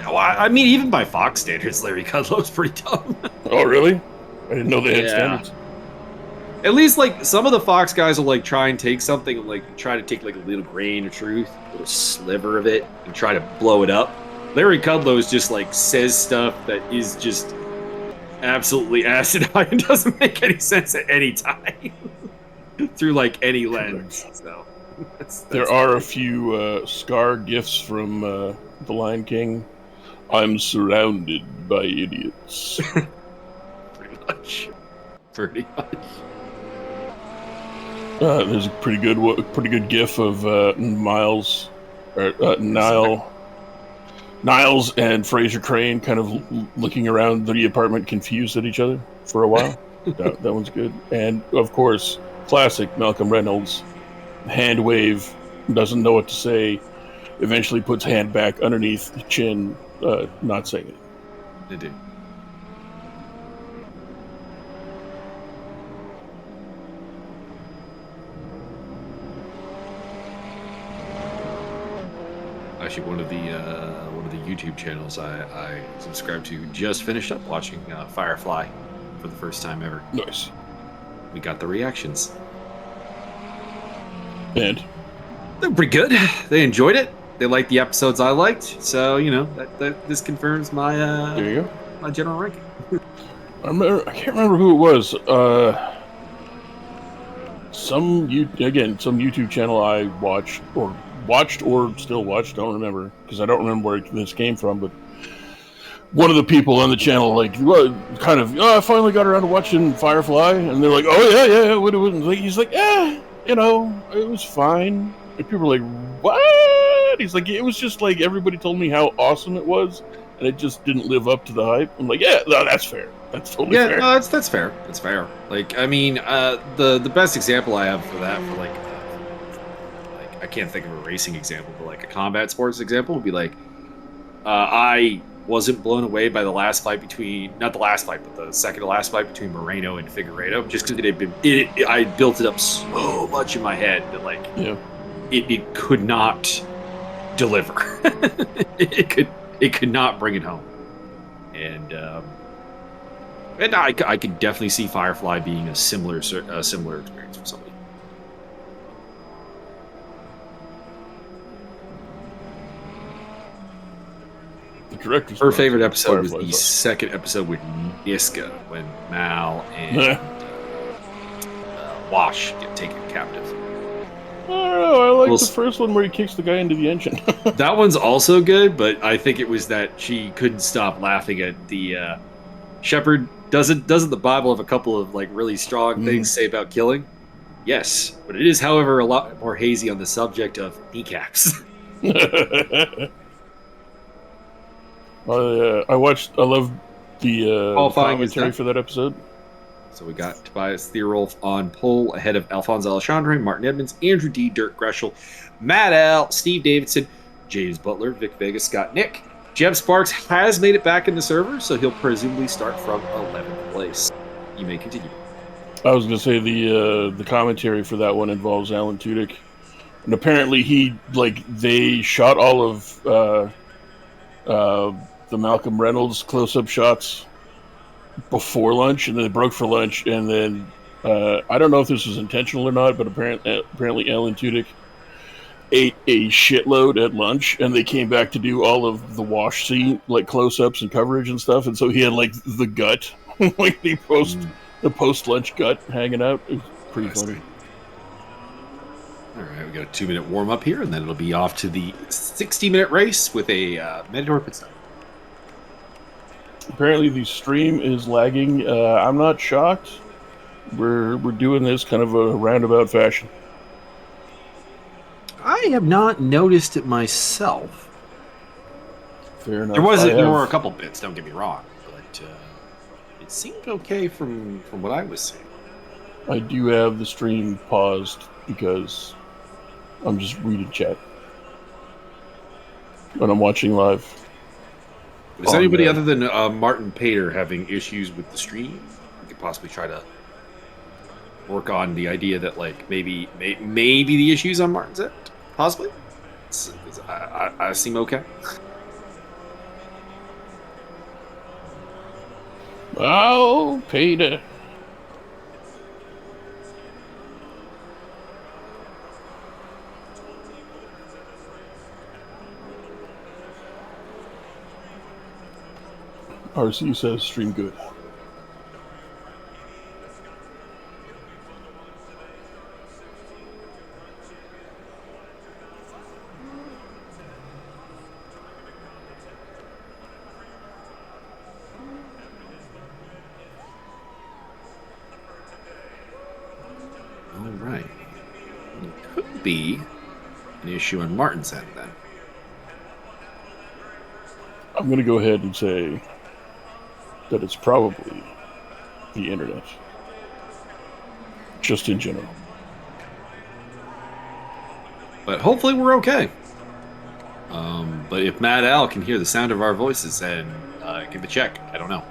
I mean, even by Fox standards, Larry Kudlow's pretty dumb. Oh, really? I didn't know they had standards. At least, like, some of the Fox guys will, like, try and take something and, like, try to take, like, a little grain of truth, a little sliver of it, and try to blow it up. Larry Kudlow's just, like, says stuff that is just absolutely asinine and doesn't make any sense at any time through, like, any lens. So, that's There are a few Scar gifts from The Lion King. I'm surrounded by idiots. pretty much. Pretty much. There's a pretty good gif of Niles and Fraser Crane kind of looking around the apartment, confused at each other for a while. that one's good. And of course, classic Malcolm Reynolds, hand wave, doesn't know what to say, eventually puts hand back underneath the chin, not saying it. They do. Actually, one of the YouTube channels I subscribe to just finished up watching Firefly for the first time ever. Nice. We got the reactions. And They're pretty good. They enjoyed it. They liked the episodes I liked. So this confirms my there you go. my general ranking. I can't remember who it was. Some YouTube channel I watched or still watch, don't remember, because I don't remember where this came from, but one of the people on the channel, like, I finally got around to watching Firefly, and they're like, oh yeah, what it was. He's like, it was fine. And people were like, what? He's like, it was just like everybody told me how awesome it was, and it just didn't live up to the hype. I'm like, yeah, no, that's fair. That's totally fair. Yeah, no, that's fair. That's fair. Like, I mean, the best example I have for that, for like I can't think of a racing example, but like a combat sports example would be like, I wasn't blown away by the last fight between, not the last fight, but the second to last fight between Moreno and Figueiredo, just because I built it up so much in my head that like, it could not deliver. it could not bring it home. And I could definitely see Firefly being a similar experience for somebody. Her favorite episode was the second episode with Niska, when Mal and Wash get taken captive. I don't know. I like the first one where he kicks the guy into the engine. That one's also good, but I think it was that she couldn't stop laughing at the Shepard. Doesn't the Bible have a couple of like really strong things to say about killing? Yes, but it is, however, a lot more hazy on the subject of kneecaps. I love the commentary for that episode. So we got Tobias Theerolf on pole ahead of Alfonso Alexandre, Martin Edmonds, Andrew D, Dirk Greshel, Matt Al, Steve Davidson, James Butler, Vic Vega, Scott Nick. Jeb Sparks has made it back in the server, so he'll presumably start from 11th place. You may continue. I was going to say the commentary for that one involves Alan Tudyk, and apparently they shot all of the Malcolm Reynolds close-up shots before lunch, and then they broke for lunch, and then I don't know if this was intentional or not, but apparently Alan Tudyk ate a shitload at lunch, and they came back to do all of the wash scene, like close-ups and coverage and stuff, and so he had like the gut, like the post-lunch gut hanging out. It was pretty funny. All right, we got a 2-minute warm-up here, and then it'll be off to the 60-minute race with a mandatory pit stop. Apparently the stream is lagging. I'm not shocked. We're doing this kind of a roundabout fashion. I have not noticed it myself. Fair enough. There were a couple bits, don't get me wrong, but it seemed okay from what I was seeing. I do have the stream paused because I'm just reading chat when I'm watching live. Is anybody other than Martin Pater having issues with the stream? We could possibly try to work on the idea that like maybe the issues on Martin's end, possibly. I seem okay. Oh, Peter. RC says stream good. All right. It could be an issue on Martin's end then. I'm going to go ahead and say that it's probably the internet. Just in general. But hopefully we're okay. But if Mad Al can hear the sound of our voices, then give a check. I don't know.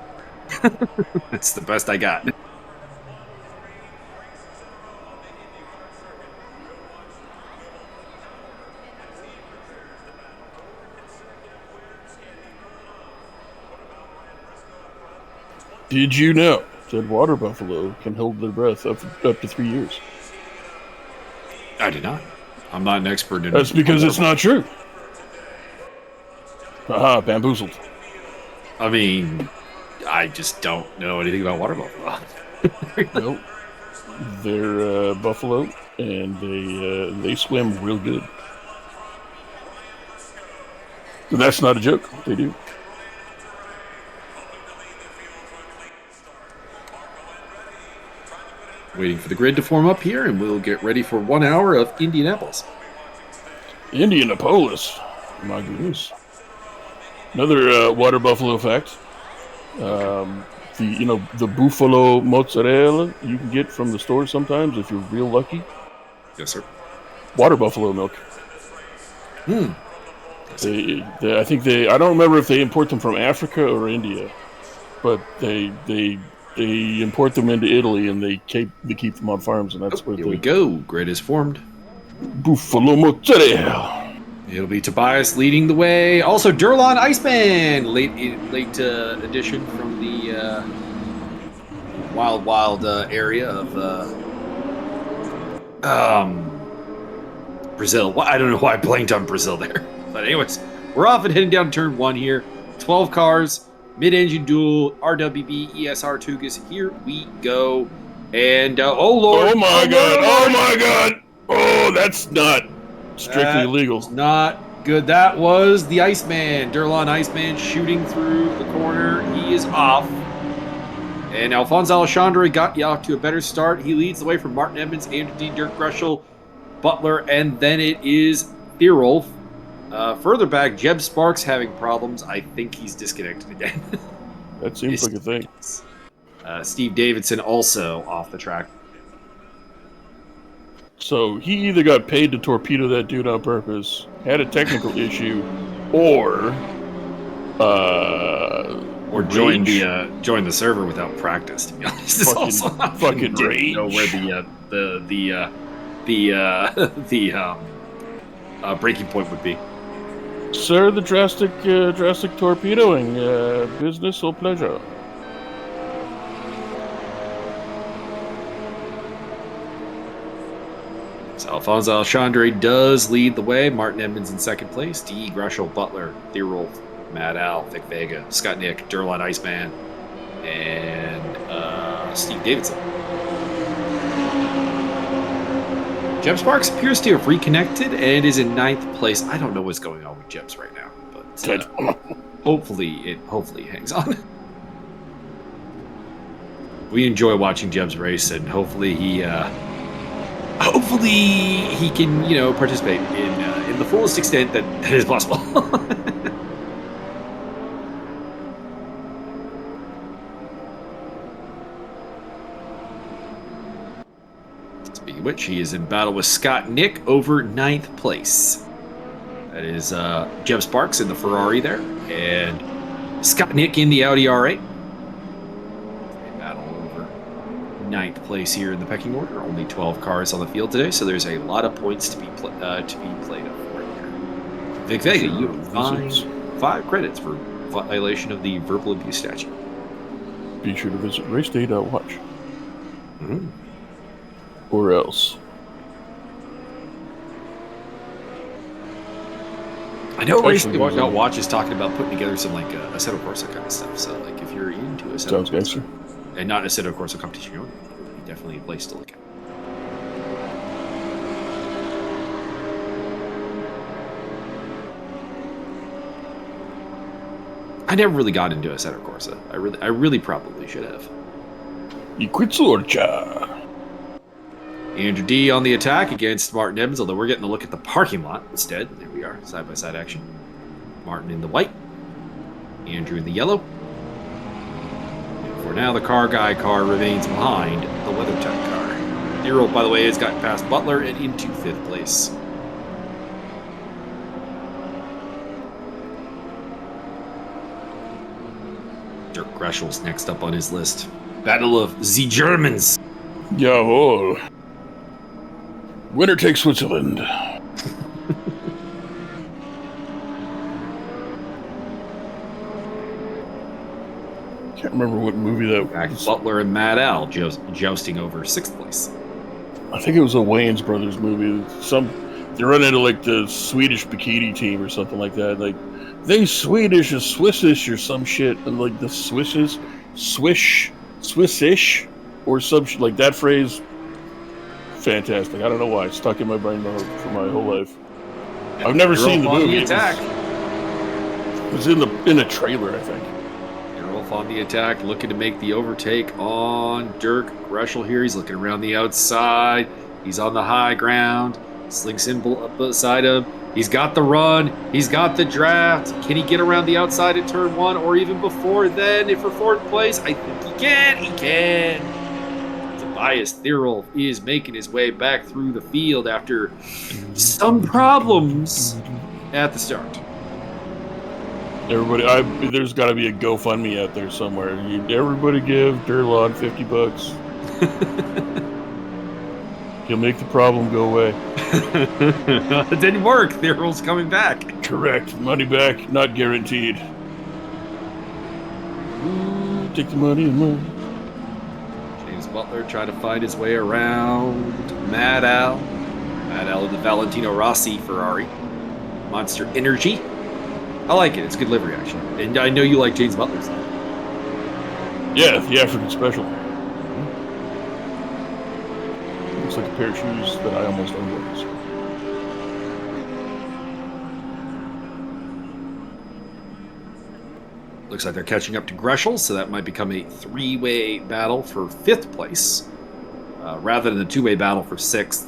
That's the best I got. Did you know that water buffalo can hold their breath up to 3 years? I did not. I'm not an expert in. That's because it's not true. Aha, bamboozled. I mean, I just don't know anything about water buffalo. Nope. They're buffalo, and they swim real good. And that's not a joke. They do. Waiting for the grid to form up here, and we'll get ready for 1 hour of Indianapolis. Indianapolis. My goodness. Another water buffalo fact. The buffalo mozzarella you can get from the store sometimes if you're real lucky. Yes, sir. Water buffalo milk. Hmm. I think I don't remember if they import them from Africa or India, but they import them into Italy and they keep them on farms, and that's where here we go. Grid is formed. Buffalo mozzarella. It'll be Tobias leading the way. Also, Durlon Iceman, late addition from the wild area of Brazil. I don't know why I blanked on Brazil there. But anyways, we're off and heading down to turn 1 here. 12 cars, mid-engine duel, RWB, ESR, Tugas. Here we go. And, oh, Lord. Oh, my God. Oh, my God. Oh, that's not strictly illegal. Not good. That was the Iceman. Durlon Iceman shooting through the corner. He is off. And Alphonse Alexandre got you off to a better start. He leads the way from Martin Edmonds, Andrew Dean, Dirk Greshel, Butler, and then it is Thierolf. Further back, Jeb Sparks having problems. I think he's disconnected again. That seems like a thing. Steve Davidson also off the track. So he either got paid to torpedo that dude on purpose, had a technical issue, or joined the server without practice. To be honest, fucking didn't know where the breaking point would be. Sir, the drastic torpedoing business or pleasure. So Alphonse Alexandre does lead the way. Martin Edmonds in second place. D. Greshel, Butler, Thierolf, Mad Al, Vic Vega, Scott Nick, Durlon Iceman, and Steve Davidson. Jeb Sparks appears to have reconnected and is in 9th place. I don't know what's going on with Jeb's right now, but hopefully it hangs on. We enjoy watching Jeb's race, and hopefully he can participate in the fullest extent that is possible. Speaking of which, he is in battle with Scott Nick over 9th place. That is Jeb Sparks in the Ferrari there, and Scott Nick in the Audi R8. Battle over 9th place here in the pecking order. Only 12 cars on the field today, so there's a lot of points to be played up for here. Vic Vega, you have 5 credits for violation of the verbal abuse statute. Be sure to visit raceday.watch. Mm-hmm. Or else. I know Actually, Racing Watch is talking about putting together some like Assetto Corsa kind of stuff. So like if you're into Assetto Sounds Corsa, gangster. and not Assetto Corsa competition, it would be definitely a place to look at. I never really got into Assetto Corsa. I really probably should have. Equizorcha. Andrew D on the attack against Martin Evans, although we're getting a look at the parking lot instead. There we are, side-by-side action. Martin in the white, Andrew in the yellow. And for now, the car remains behind the WeatherTech car. Nero, by the way, has gotten past Butler and into 5th place. Dirk Greshel's next up on his list. Battle of the Germans. Jawohl. Winner takes Switzerland. Can't remember what movie that Back was. Butler and Mad Al jousting over 6th place. I think it was a Wayans Brothers movie. They run into like the Swedish bikini team or something like that. Like they Swedish or Swissish or some shit, and like the Swissish or some shit like that phrase. Fantastic. I don't know why. It's stuck in my brain for my whole life. I've never seen the movie. It was in a trailer, I think. Wolf on the attack, looking to make the overtake on Dirk Greschel here. He's looking around the outside. He's on the high ground. Slinks in beside him. He's got the run. He's got the draft. Can he get around the outside at turn 1 or even before then? If for 4th place, I think he can. He can. Tobias Thirol is making his way back through the field after some problems at the start. Everybody, there's got to be a GoFundMe out there somewhere. Everybody give Durlon $50. He'll make the problem go away. It didn't work. Thirol's coming back. Correct. Money back, not guaranteed. Ooh, take the money and run. James Butler trying to find his way around Mad Al. Mad Al in the Valentino Rossi Ferrari. Monster Energy. I like it. It's good livery, actually. And I know you like James Butler's. Yeah, the African special. Looks like a pair of shoes that I almost own. Looks like they're catching up to Greschel, so that might become a 3-way battle for 5th place, rather than a 2-way battle for 6th.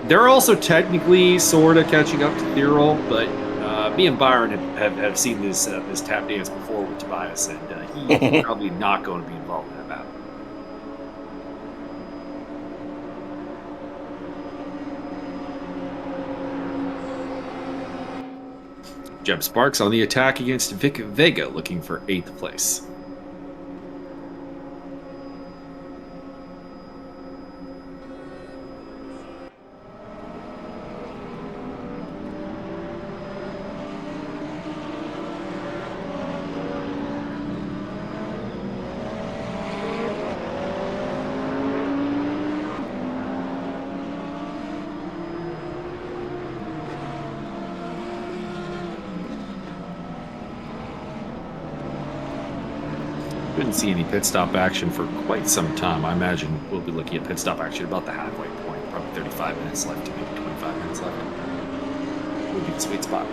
They're also technically sort of catching up to Thirol, but me and Byron have seen this tap dance before with Tobias, and he's probably not going to be involved in that battle. Jeb Sparks on the attack against Vic Vega, looking for 8th place. Couldn't see any pit stop action for quite some time. I imagine we'll be looking at pit stop action about the halfway point. Probably 35 minutes left, maybe 25 minutes left. Would be the sweet spot.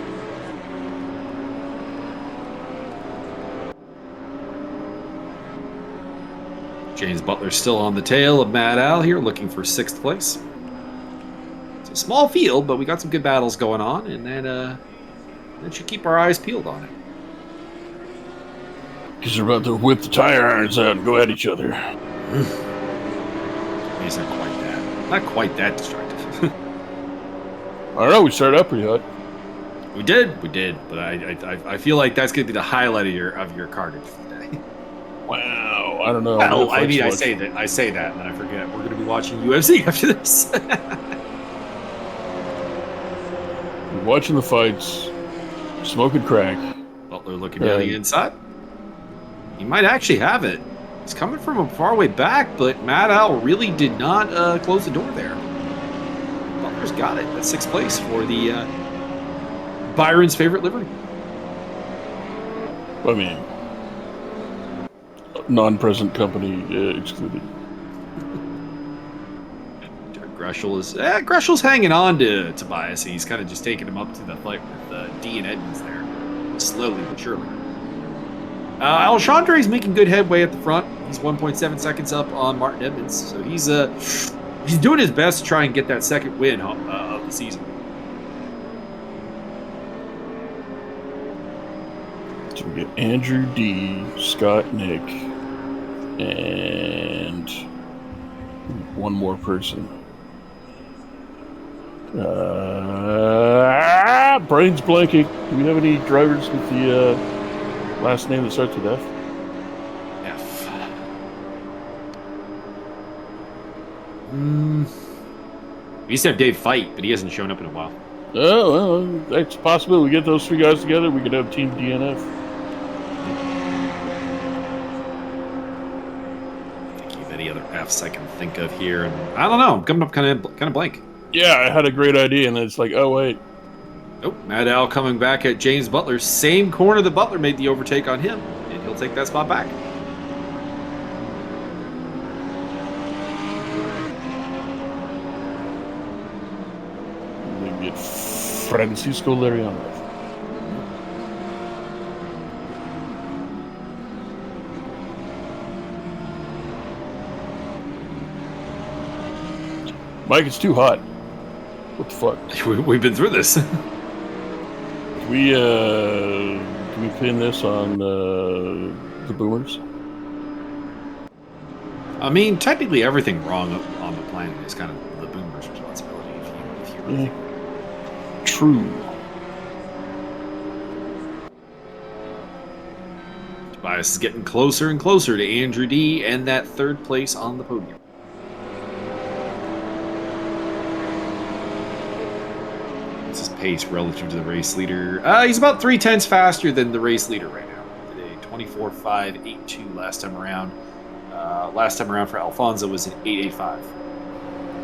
James Butler still on the tail of Mad Al here, looking for 6th place. It's a small field, but we got some good battles going on, and that should keep our eyes peeled on it. Because they're about to whip the tire irons out and go at each other. He's not quite that destructive. I don't know, we started out pretty hot. We did, but I feel like that's going to be the highlight of your carnage today. Wow, I don't know. Well, I mean, I say that, and then I forget. We're going to be watching UFC after this. We're watching the fights, smoking crack. Butler looking down the inside. He might actually have it. He's coming from a far way back, but Mad Al really did not close the door there. Butler's got it. That's 6th place for the Byron's favorite livery? I mean, non-present company excluded. Greshel's hanging on to Tobias. He's kind of just taking him up to the fight with D and Edmonds there, slowly but surely. Alexandre's making good headway at the front. He's 1.7 seconds up on Martin Edmonds, so he's doing his best to try and get that second win of the season. So we get Andrew D, Scott Nick, and one more person. Brain's blanking. Do we have any drivers with the last name that starts with F? F. We used to have Dave Fight, but he hasn't shown up in a while. Oh, well, that's possible. We get those three guys together, we could have Team DNF. Thinking of any other Fs I can think of here, and I don't know. I'm coming up kind of blank. Yeah, I had a great idea, and then it's like, oh wait. Oh, Mad Al coming back at James Butler. Same corner that Butler made the overtake on him, and he'll take that spot back. We get Francisco Lariano. Mike, it's too hot. What the fuck? We've been through this. Can we pin this on the boomers? I mean, technically everything wrong on the planet is kind of the boomers' responsibility, if you really think. True. Tobias is getting closer and closer to Andrew D and that third place on the podium. What's his pace relative to the race leader? He's about 3/10 faster than the race leader right now. Today, 24.582 last time around. Last time around for Alfonso was an 8.85.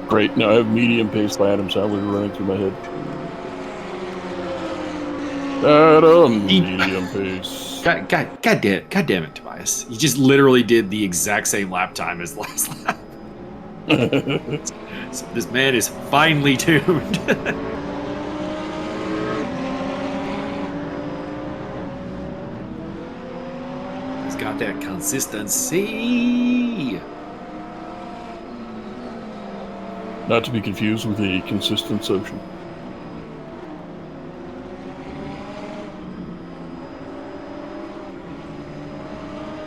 Great. Now I have medium pace by Adam Sandler running through my head. Adam, medium pace. God damn it, Tobias! You just literally did the exact same lap time as the last lap. So this man is finely tuned. He's got that consistency. Not to be confused with a consistent ocean.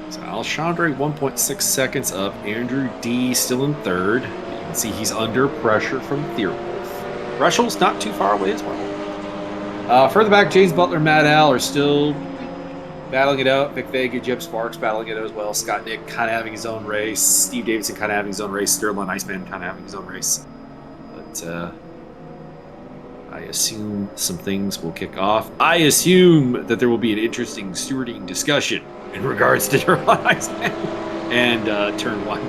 So Alexandre 1.6 seconds up. Andrew D still in third. You can see he's under pressure from Theerwolf. Russell's not too far away as well. Further back, James Butler and Matt Al are still battling it out. Vic Vega, Jeb Sparks battling it out as well. Scott Nick kind of having his own race. Steve Davidson kind of having his own race. Sterling Iceman kind of having his own race. But I assume some things will kick off. I assume that there will be an interesting stewarding discussion in regards to Sterling Iceman and turn one.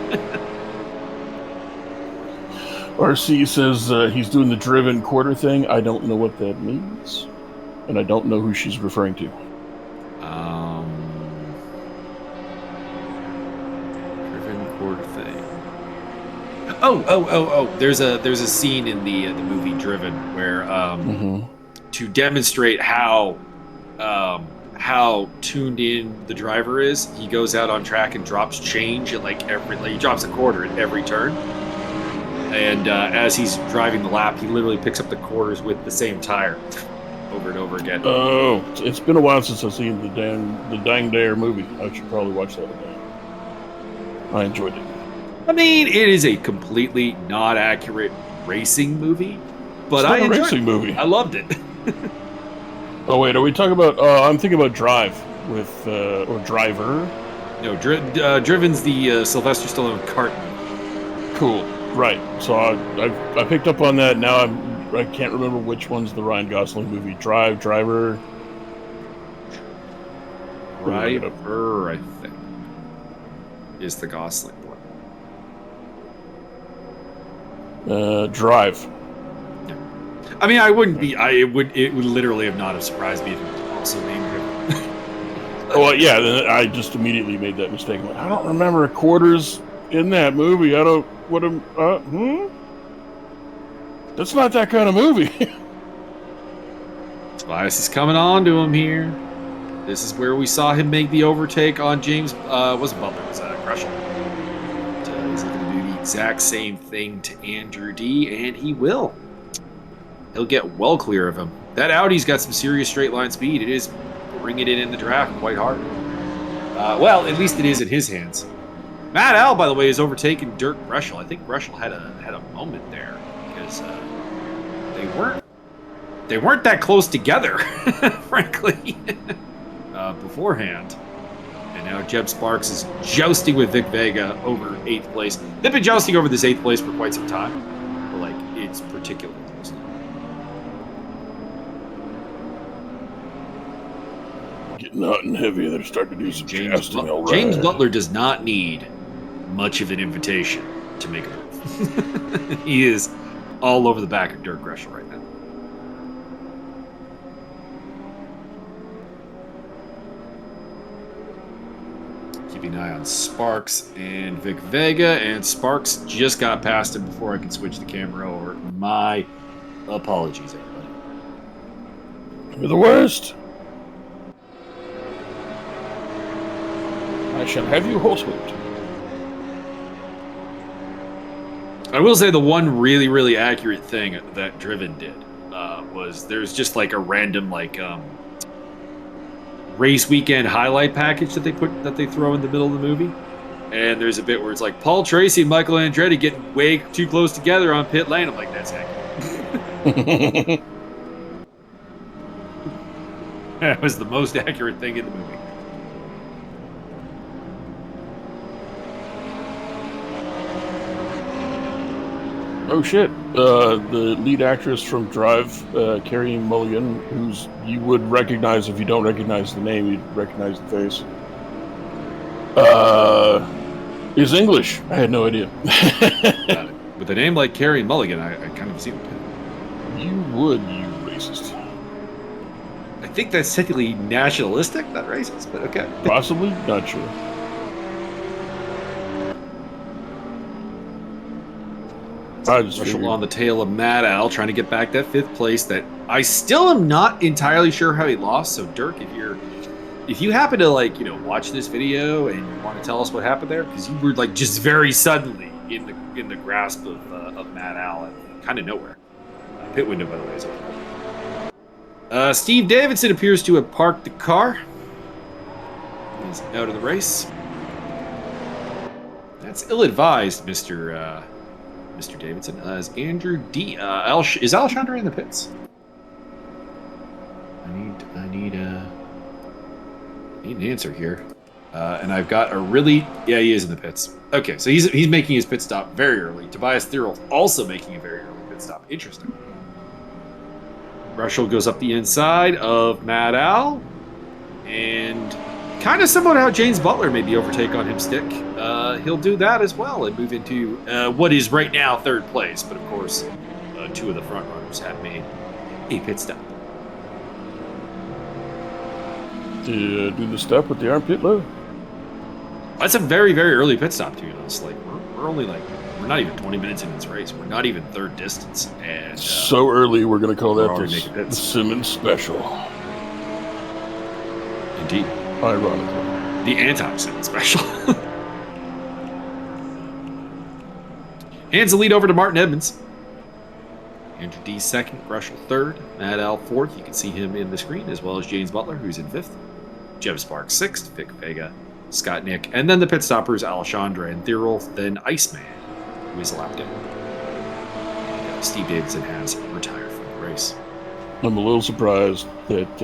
RC says he's doing the driven quarter thing. I don't know what that means. And I don't know who she's referring to. Driven quarter thing. Oh! There's a scene in the movie Driven where to demonstrate how tuned in the driver is, he goes out on track and drops change at he drops a quarter at every turn. And as he's driving the lap, he literally picks up the quarters with the same tire over and over again. Oh, it's been a while since I've seen the Dang Dare movie. I should probably watch that again. I enjoyed it. I mean, it is a completely not accurate racing movie, but I enjoyed it. Movie. I loved it. Oh wait, are we talking about? I'm thinking about Drive with or Driver. No, Driven's the Sylvester Stallone kart. Cool. Right. So I picked up on that. Now I can't remember which one's the Ryan Gosling movie. Driver, I think, is the Gosling one. Drive. Yeah. I mean, I wouldn't be. It would literally have not have surprised me if it was also named him. Well, yeah, then I just immediately made that mistake. I'm like, I don't remember quarters in that movie. I don't. What am? That's not that kind of movie. Tobias is coming on to him here. This is where we saw him make the overtake on James. Wasn't Butler? It was Gresham. He's going to do the exact same thing to Andrew D, and he will. He'll get well clear of him. That Audi's got some serious straight line speed. It is bringing it in the draft quite hard. Well, at least it is in his hands. Matt Al, by the way, has overtaken Dirk Breschel. I think Breschel had a moment there because they weren't that close together, frankly, beforehand. And now Jeb Sparks is jousting with Vic Vega over 8th place. They've been jousting over this 8th place for quite some time, but like it's particularly close now. Getting hot and heavy. They're starting to do some jousting. James Butler does not need much of an invitation to make a move. He is all over the back of Dirk Gresham right now. Keeping an eye on Sparks and Vic Vega, and Sparks just got past him before I could switch the camera over. My apologies, everybody. You're the worst. I shall have you horsewhipped. I will say the one really, really accurate thing that Driven did was there's just like a random race weekend highlight package that they throw in the middle of the movie, and there's a bit where it's like Paul Tracy and Michael Andretti getting way too close together on pit lane. I'm like, that's accurate. That was the most accurate thing in the movie. Oh shit! The lead actress from Drive, Carrie Mulligan, who's you would recognize if you don't recognize the name, you'd recognize the face. Is English. I had no idea. With a name like Carrie Mulligan, I kind of see it. You would, you racist. I think that's technically nationalistic, not racist, but okay. Possibly, not sure. Marshall on the tail of Mad Al, trying to get back that 5th place that I still am not entirely sure how he lost. So Dirk, if you happen to watch this video and you want to tell us what happened there, because you were just very suddenly in the grasp of Mad Al and kind of nowhere. Pit window, by the way, is open. Steve Davidson appears to have parked the car. He's out of the race. That's ill-advised, Mr. Davidson. As Andrew D. Is Alexandre in the pits? I need an answer here. And I've got a really... Yeah, he is in the pits. Okay, so he's making his pit stop very early. Tobias Thirl also making a very early pit stop. Interesting. Russell goes up the inside of Mad Al. And kind of similar to how James Butler made the overtake on him stick. He'll do that as well and move into what is right now 3rd place. But of course, 2 of the front runners have made a pit stop. Do the step with the armpit low. That's a very, very early pit stop, to be honest. We're only we're not even 20 minutes into this race. We're not even 3rd distance. And so early, we're going to call that the Simmons Special. Indeed. Ironically. The anti-Simmons Special. Hands the lead over to Martin Edmonds. Andrew D 2nd, Greshel 3rd, Mad Al 4th. You can see him in the screen, as well as James Butler, who's in 5th. Jeb Sparks 6th, Vic Vega, Scott Nick, and then the pit stoppers, Alexandre and Thirl, then Iceman, who is lapped in. And Steve Davidson has retired from the race. I'm a little surprised that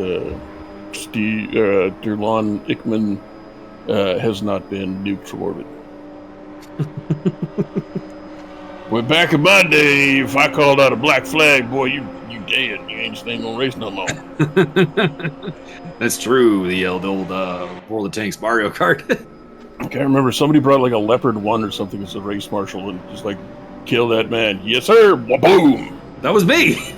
Durlon Ickman has not been nuked from orbit. Well, back in my day, if I called out a black flag, boy, you dead. You ain't gonna race no more. That's true. The old World of Tanks Mario Kart. I can't remember. Somebody brought a Leopard 1 or something as a race marshal and just kill that man. Yes, sir. Boom. That was me.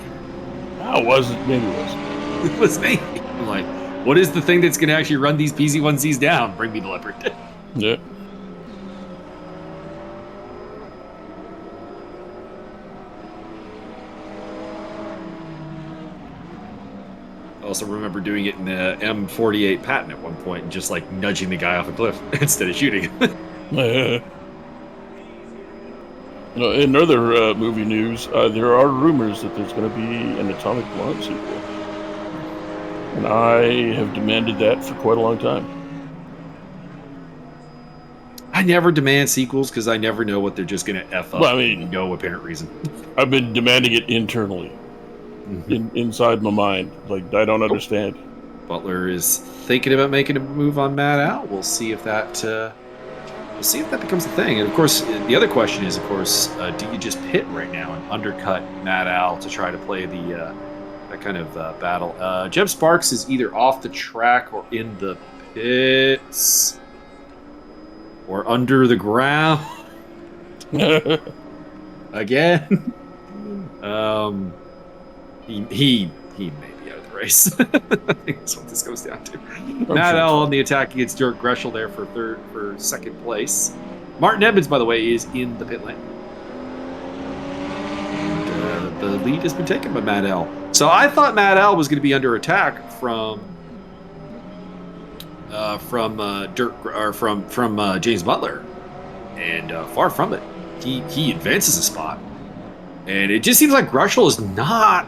Oh, was it? Maybe it was. It was me. I'm like, what is the thing that's going to actually run these PZ1Cs down? Bring me the Leopard. Yeah. I also remember doing it in the M48 Patton at one point and just like nudging the guy off a cliff instead of shooting him. In other movie news, there are rumors that there's going to be an Atomic Blonde sequel. And I have demanded that for quite a long time. I never demand sequels because I never know what they're just going to F up Well, I mean, for no apparent reason. I've been demanding it internally, inside my mind. Like, I don't understand. Butler is thinking about making a move on Matt Al. We'll see if that becomes a thing. And of course, the other question is, of course, do you just pit right now and undercut Matt Al to try to play the that kind of battle? Jeb Sparks is either off the track or in the pits or under the ground again. He may be out of the race. I think that's what this goes down to. Matt Al on the attack against Dirk Greschel there for second place. Martin Edmonds, by the way, is in the pit lane. And, the lead has been taken by Matt Al. So I thought Matt Al was going to be under attack from James Butler, and far from it. He advances a spot, and it just seems like Greschel is not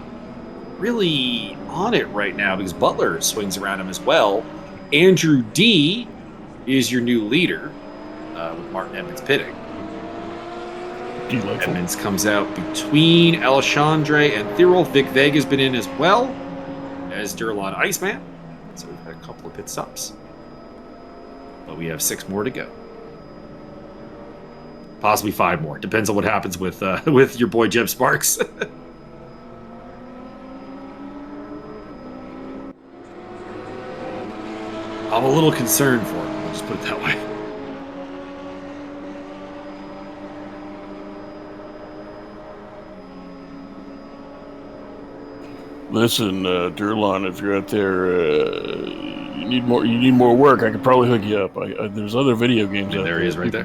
really on it right now because Butler swings around him as well. Andrew D is your new leader with Martin Edmonds pitting. Delightful. Edmonds comes out between Alexandre and Thirol. Vic Vega's been in as well as Durlan Iceman. So we've had a couple of pit stops. But we have 6 more to go. Possibly 5 more. Depends on what happens with your boy Jeb Sparks. I'm a little concerned for him. I'll just put it that way. Listen, Durlan, if you're out there, you need more work. I could probably hook you up. There's other video games out there. There he is, right there.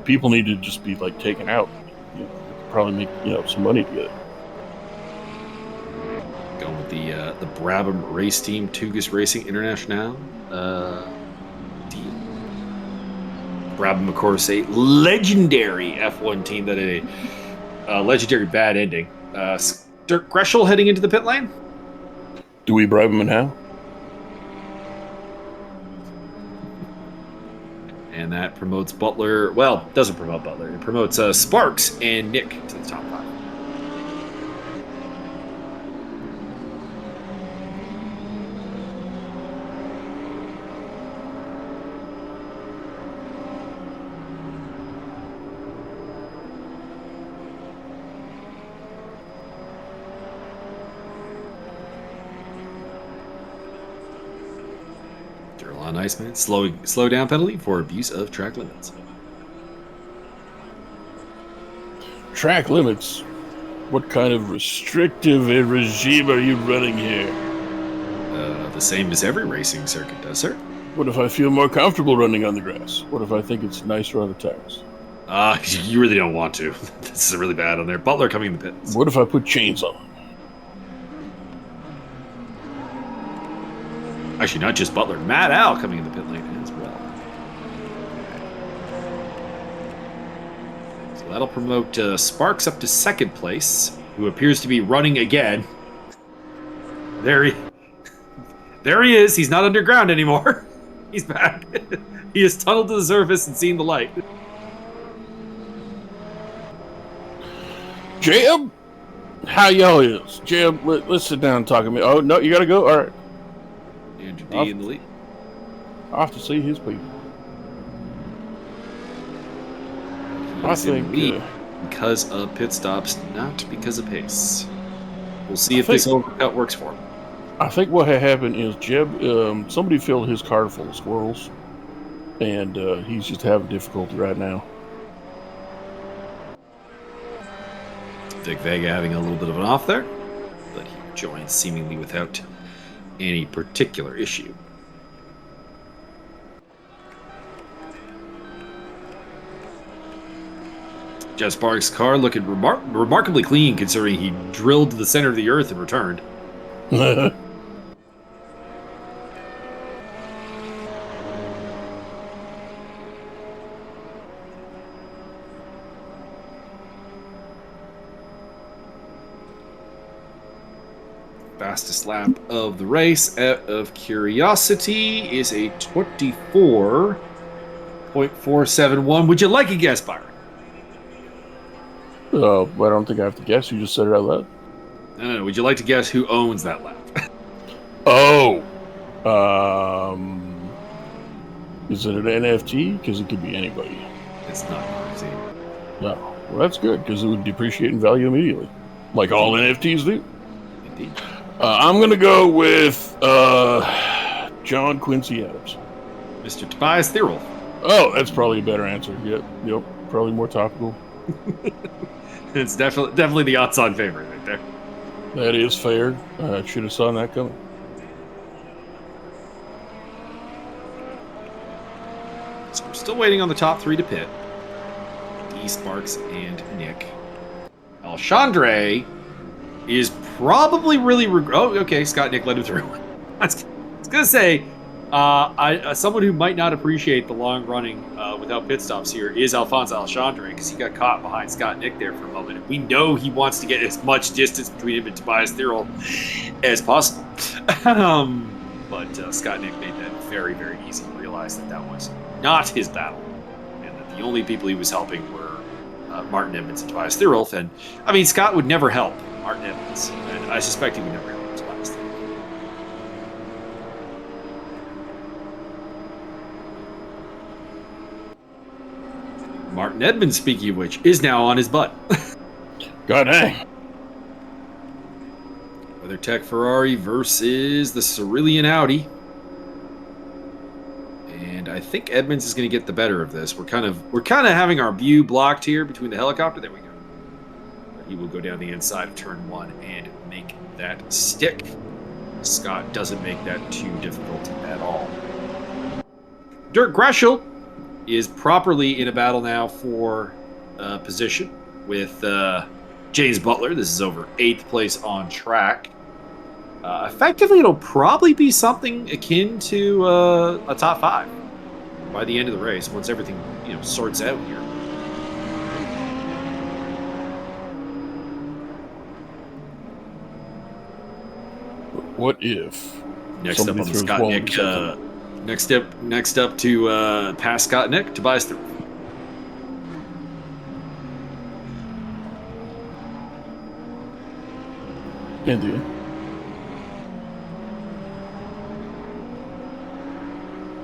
People need to just be like taken out. You know, probably make some money together. Going with the Brabham race team, Tugas Racing International. Deal. Brabham, of course, a legendary F1 team that had a legendary bad ending. Dirk Greschel heading into the pit lane. Do we bribe him and how? And that promotes Butler. Well, doesn't promote Butler. It promotes Sparks and Nick to the top 5. Durlan Iceman, slow down penalty for abuse of track limits. Track limits? What kind of restrictive regime are you running here? The same as every racing circuit does, sir. What if I feel more comfortable running on the grass? What if I think it's nicer on the tires? You really don't want to. This is really bad on there. Butler coming in the pits. What if I put chains on? Actually, not just Butler. Matt Al coming in the pit lane as well. So that'll promote Sparks up to second place, who appears to be running again. There he is. He's not underground anymore. He's back. He has tunneled to the surface and seen the light. Jeb? How y'all is? Jeb, let's sit down and talk to me. Oh, no, you gotta go? All right. Andrew D in the lead. I'll have to see his people. He's in the lead because of pit stops, not because of pace. We'll see if this overcut works for him. I think what had happened is Jeb, somebody filled his car full of squirrels, and he's just having difficulty right now. Vic Vega having a little bit of an off there, but he joins seemingly without any particular issue. Jeff Sparks' car looking remarkably clean considering he drilled to the center of the earth and returned. Fastest lap of the race, out of curiosity, is a 24.471. Would you like a guess, Byron? I don't think I have to guess. You just said it out loud. No. Would you like to guess who owns that lap? Oh. Is it an NFT? Because it could be anybody. It's not NFT. No. Well, that's good, because it would depreciate in value immediately. Like all NFTs do. Indeed. I'm going to go with John Quincy Adams. Mr. Tobias Thirlwolf. Oh, that's probably a better answer. Yep. Probably more topical. It's definitely the odds-on favorite right there. That is fair. I should have saw that coming. So we're still waiting on the top three to pit. D, Sparks, and Nick. Alexandre is probably really... oh, okay, Scott Nick let him through. I was going to say, someone who might not appreciate the long running without pit stops here is Alphonse Alexandre, because he got caught behind Scott Nick there for a moment. We know he wants to get as much distance between him and Tobias Thirl as possible. But Scott Nick made that very, very easy to realize that was not his battle, and that the only people he was helping were Martin Edmonds and Tobias Thirlwolf. And I mean, Scott would never help Martin Edmonds, and I suspect he would never help Tobias Thirlwolf. Martin Edmonds, speaking of which, is now on his butt. God dang. WeatherTech Ferrari versus the Cerulean Audi. And I think Edmonds is going to get the better of this. We're kind of having our view blocked here between the helicopter. There we go. But he will go down the inside of turn one and make that stick. Scott doesn't make that too difficult at all. Dirk Greshel is properly in a battle now for position with James Butler. This is over 8th place on track. Effectively, it'll probably be something akin to a top 5 by the end of the race once everything sorts out here. What if Next up on the Scott Nick? Next up to pass Scott Nick, Tobias Thirlwolf. India.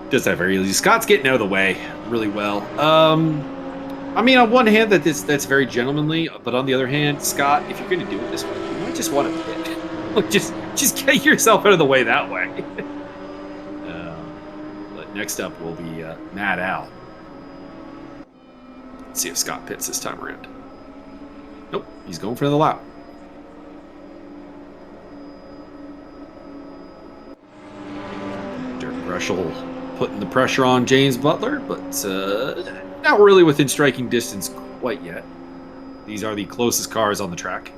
Does that very easy. Scott's getting out of the way really well. I mean, on one hand, that's very gentlemanly, but on the other hand, Scott, if you're going to do it this way, you might just want to pit. Look, just get yourself out of the way that way. But next up will be Mad Al. Let's see if Scott pits this time around. Nope, he's going for the lap. Dirk Greshel putting the pressure on James Butler, but not really within striking distance quite yet. These are the closest cars on the track.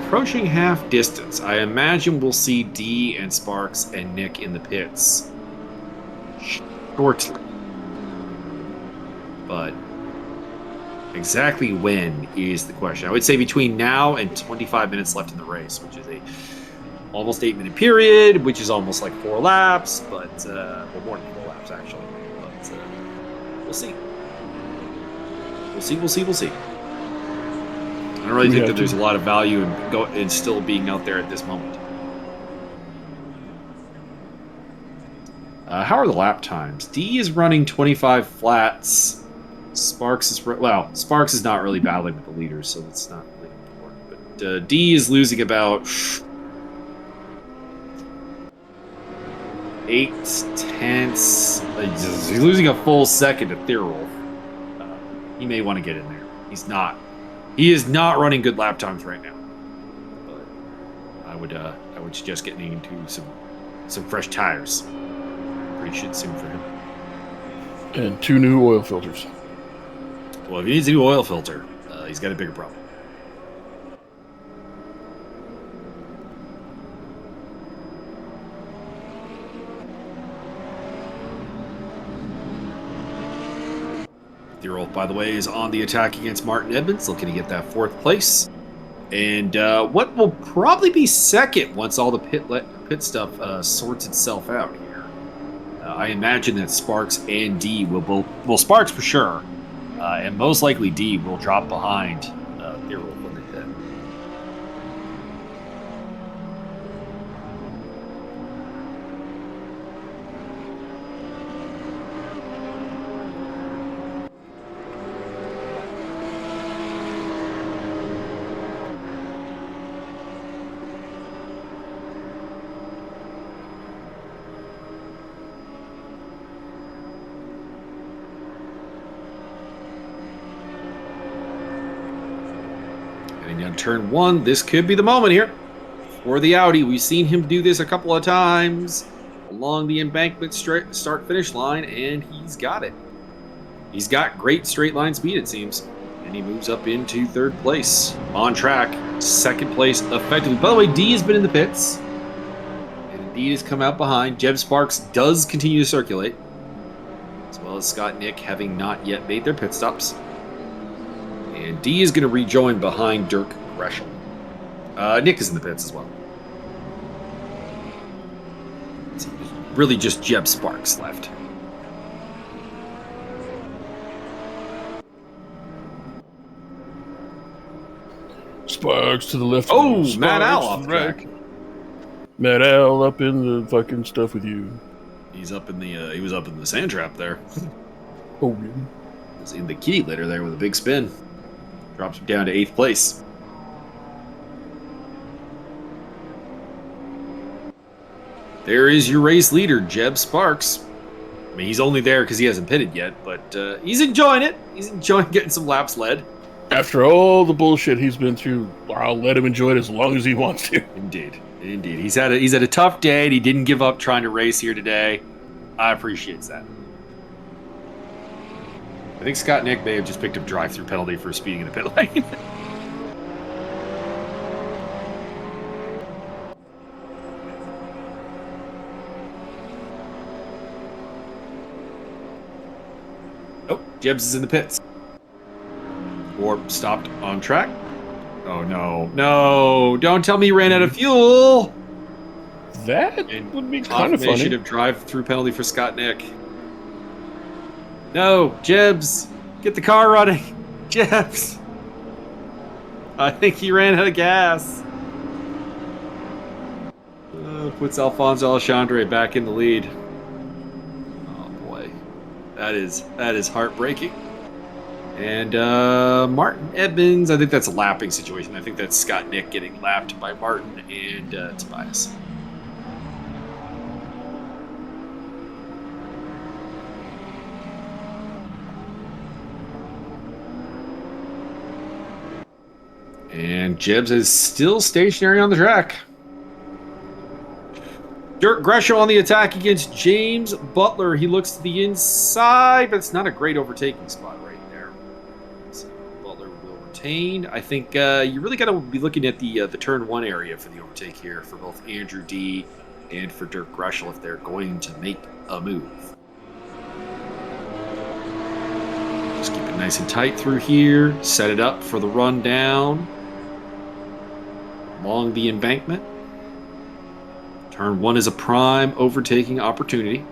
Approaching half distance. I imagine we'll see D and Sparks and Nick in the pits shortly. But exactly when is the question. I would say between now and 25 minutes left in the race, which is a almost 8-minute period, which is almost like 4 laps, but well, more than 4 laps actually. But we'll see. We'll see. I don't really think that there's a lot of value in still being out there at this moment. How are the lap times? D is running 25 flats. Sparks is Sparks is not really battling with the leaders, so that's not really important. But D is losing about 8 tenths. He's losing a full second to Thirolf. He may want to get in there. He's not. He is not running good lap times right now. But I would suggest getting into some fresh tires. Pretty shit soon for him. And 2 new oil filters. Well, if he needs a new oil filter, he's got a bigger problem. Thirolf, by the way, is on the attack against Martin Edmonds, looking to get that 4th place. And what will probably be 2nd once all the pit stuff sorts itself out here. I imagine that Sparks and D will both... Well, Sparks for sure. And most likely D will drop behind Thirolf when they hit. Heading down turn 1, this could be the moment here for the Audi. We've seen him do this a couple of times along the embankment start-finish line, and he's got it. He's got great straight line speed, it seems, and he moves up into 3rd place. On track, 2nd place effectively. By the way, D has been in the pits, and indeed has come out behind. Jeb Sparks does continue to circulate, as well as Scott and Nick having not yet made their pit stops. And D is going to rejoin behind Dirk Gresham. Nick is in the pits as well. It's really just Jeb Sparks left. Sparks to the left. Oh, Sparks Matt Al to off the track. right. Matt Al up in the fucking stuff with you. He's up in the. He was up in the sand trap there. Oh, yeah. He was in the kitty litter there with a big spin. Drops him down to 8th place. There is your race leader, Jeb Sparks. I mean, he's only there because he hasn't pitted yet, but he's enjoying it. He's enjoying getting some laps led. After all the bullshit he's been through, I'll let him enjoy it as long as he wants to. Indeed. He's had a tough day, and he didn't give up trying to race here today. I appreciate that. I think Scott Nick may have just picked up drive-through penalty for speeding in the pit lane. Oh, Jebs is in the pits. Or stopped on track. Oh, no. No, don't tell me he ran out of fuel. That would be kind of funny. Initiative drive-through penalty for Scott Nick. No, Jebs, get the car running. Jebs. I think he ran out of gas. Puts Alfonso Alexandre back in the lead. Oh boy, that is heartbreaking. And Martin Edmonds, I think that's a lapping situation. I think that's Scott Nick getting lapped by Martin and Tobias. And Jebs is still stationary on the track. Dirk Gresham on the attack against James Butler. He looks to the inside, but it's not a great overtaking spot right there. So Butler will retain. I think you really got to be looking at the turn 1 area for the overtake here for both Andrew D and for Dirk Gresham if they're going to make a move. Just keep it nice and tight through here. Set it up for the run down along the embankment. Turn 1 is a prime overtaking opportunity.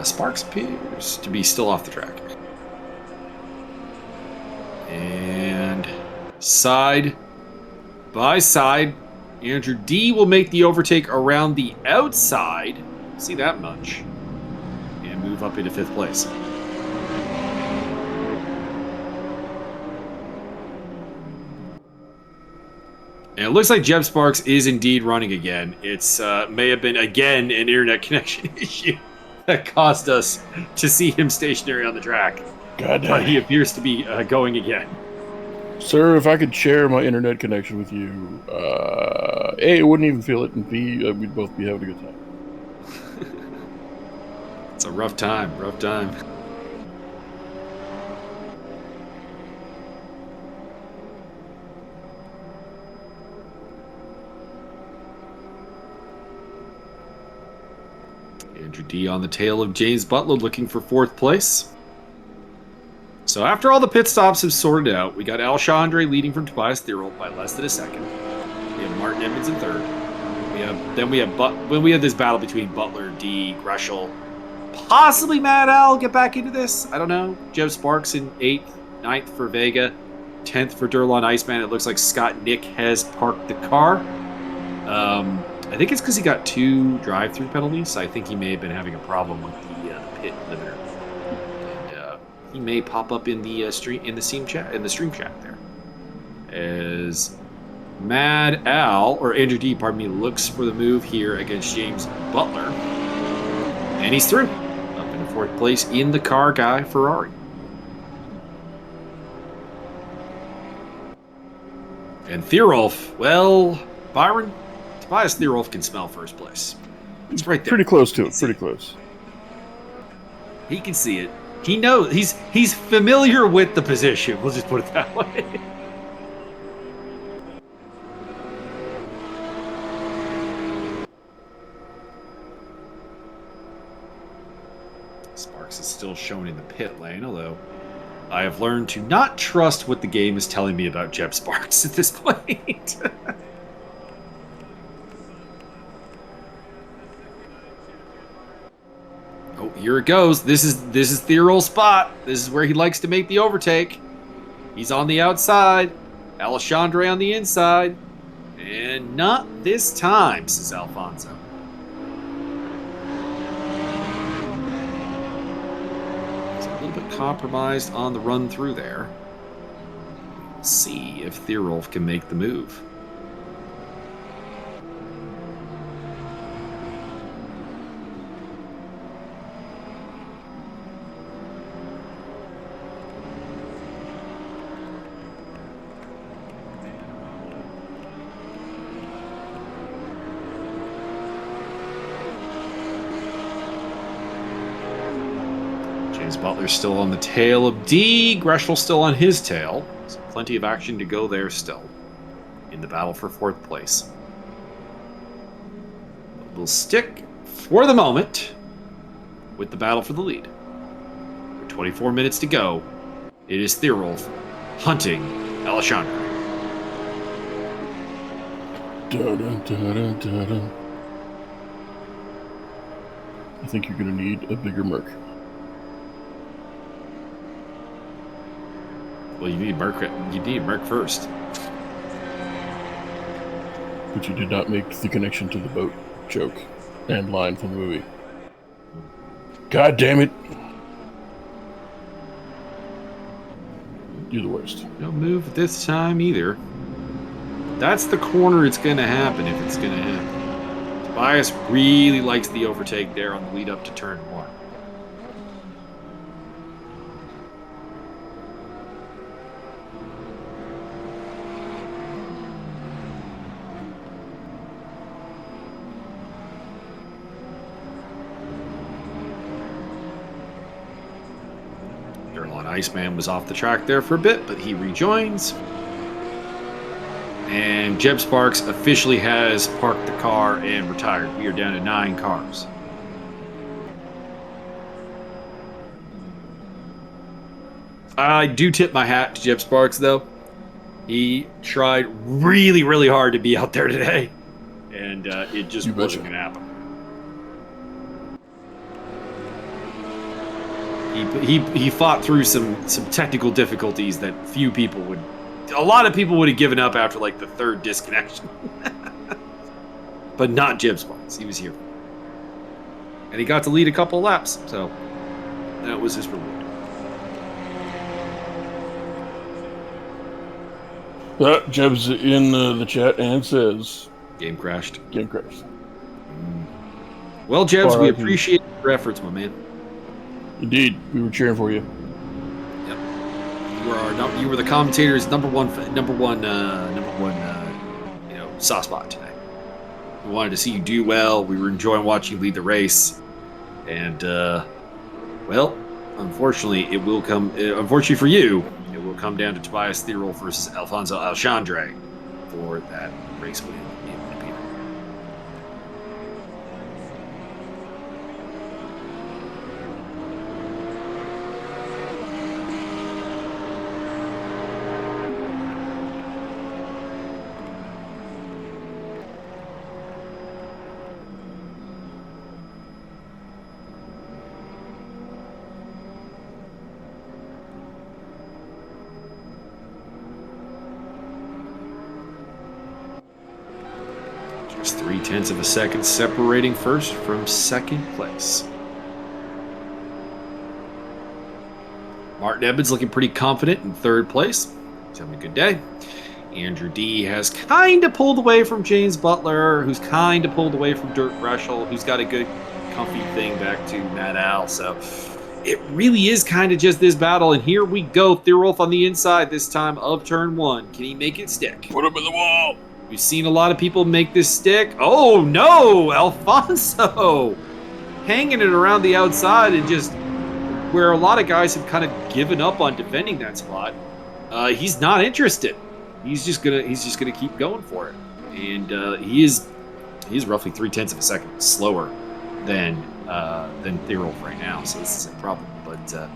Sparks appears to be still off the track. And side by side Andrew D will make the overtake around the outside. See that much. And move up into 5th place. And it looks like Jeb Sparks is indeed running again. It's may have been, again, an internet connection issue that caused us to see him stationary on the track. God damn. But he appears to be going again. Sir, if I could share my internet connection with you, A, I wouldn't even feel it, and B, we'd both be having a good time. It's a rough time, rough time. Andrew D on the tail of James Butler looking for 4th place. So after all the pit stops have sorted out, we got Alexandre leading from Tobias Thierol by less than a second. We have Martin Emmons in 3rd. We have this battle between Butler, D, Greshel, possibly Mad Al get back into this. I don't know. Jeb Sparks in 8th, 9th for Vega, 10th for Durlon Iceman. It looks like Scott Nick has parked the car. I think it's because he got 2 drive-through penalties. So I think he may have been having a problem with the pit limiter. He may pop up in the stream chat there, as Mad Al or Andrew D, pardon me, looks for the move here against James Butler, and he's through up in 4th place in the car guy Ferrari. And Thierolf, well, Byron, Tobias Thierolf can smell 1st place. It's right there. Pretty close to it. Pretty close. He can see it. He knows. He's familiar with the position. We'll just put it that way. Sparks is still shown in the pit lane, although I have learned to not trust what the game is telling me about Jeb Sparks at this point. Oh, here it goes. This is Thierol's spot. This is where he likes to make the overtake. He's on the outside. Alexandre on the inside. And not this time, says Alfonso. He's a little bit compromised on the run through there. Let's see if Thierolf can make the move. Butler's still on the tail of D. Greshel's still on his tail. So plenty of action to go there still in the battle for 4th place. We'll stick for the moment with the battle for the lead. With 24 minutes to go, it is Thierolf hunting Alexandre. I think you're going to need a bigger Merc. Well, you need Merc. You need Merc first. But you did not make the connection to the boat joke and line from the movie. God damn it! You're the worst. No move this time either. That's the corner it's going to happen if it's going to happen. Tobias really likes the overtake there on the lead up to turn 1. Iceman was off the track there for a bit, but he rejoins. And Jeb Sparks officially has parked the car and retired. We are down to 9 cars. I do tip my hat to Jeb Sparks, though. He tried really, really hard to be out there today, and it just wasn't going to happen. He fought through some technical difficulties that a lot of people would have given up after like the 3rd disconnection. but not Jeb's points. He was here. And he got to lead a couple of laps, so that was his reward. Jeb's in the chat and says... Game crashed. Game crashed. Well, Jebs, we appreciate your efforts, my man. Indeed. We were cheering for you. Yep. You were the commentator's number one soft spot today. We wanted to see you do well. We were enjoying watching you lead the race. And, well, unfortunately, it will come... unfortunately for you, it will come down to Tobias Thierolf versus Alfonso Alexandre for that race win in Nepeta. Just 0.3 of a second separating first from second place. Martin Evans looking pretty confident in third place. He's having a good day. Andrew D has kind of pulled away from James Butler, who's kind of pulled away from Dirk Reschel, who's got a good, comfy thing back to Matt Al. So it really is kind of just this battle. And here we go. Thierolf on the inside this time of turn 1. Can he make it stick? Put him in the wall. We've seen a lot of people make this stick. Oh, no! Alfonso! Hanging it around the outside and just where a lot of guys have kind of given up on defending that spot. He's not interested. He's just gonna keep going for it. And he's roughly 0.3 of a second slower than Thierolf right now. So this is a problem. But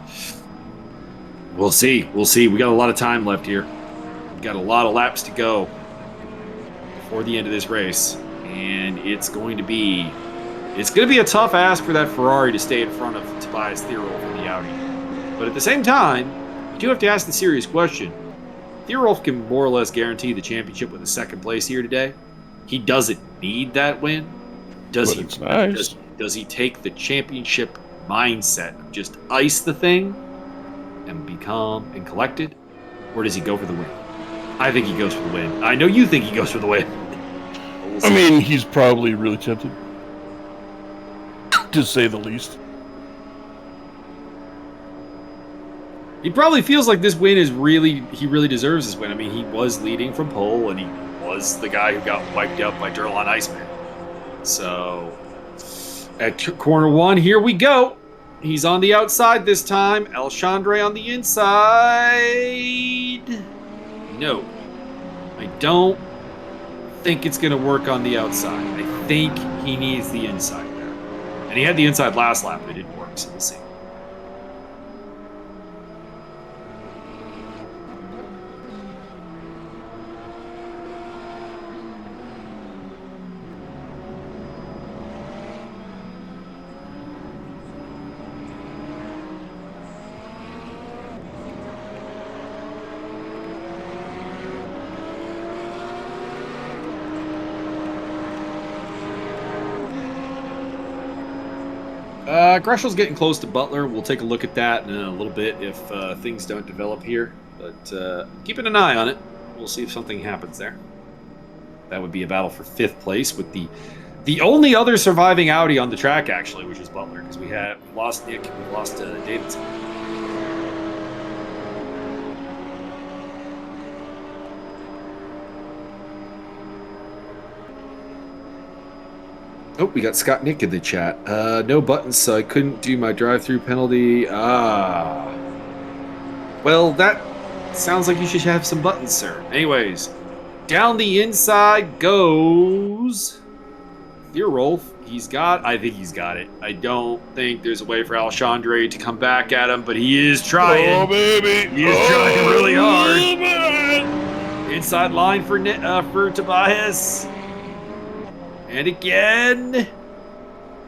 we'll see. We'll see. We got a lot of time left here. We got a lot of laps to go before the end of this race, and it's going to be a tough ask for that Ferrari to stay in front of Tobias Thierolf in the Audi. But at the same time, you do have to ask the serious question. Thierolf can more or less guarantee the championship with a second place here today. He doesn't need that win. Does he take the championship mindset of just ice the thing and be calm and collected, or does he go for the win? I think he goes for the win. I know you think he goes for the win. I mean, he's probably really tempted, to say the least. He probably feels like this win he really deserves this win. I mean, he was leading from pole, and he was the guy who got wiped out by Durlan Iceman. So, at corner 1, here we go. He's on the outside this time. Alexandre on the inside. No, I don't think it's going to work on the outside. I think he needs the inside there. And he had the inside last lap, but it didn't work, so we'll see. Greshel's getting close to Butler. We'll take a look at that in a little bit if things don't develop here. But keeping an eye on it. We'll see if something happens there. That would be a battle for 5th place with the only other surviving Audi on the track, actually, which is Butler, because we've lost Nick, we've lost Davidson. Oh, we got Scott Nick in the chat. No buttons, so I couldn't do my drive-through penalty. Well, that sounds like you should have some buttons, sir. Anyways, down the inside goes Thierolf. I think he's got it. I don't think there's a way for Alexandre to come back at him, but he is trying. Oh, baby. He is trying really hard. Inside line for Tobias. And again,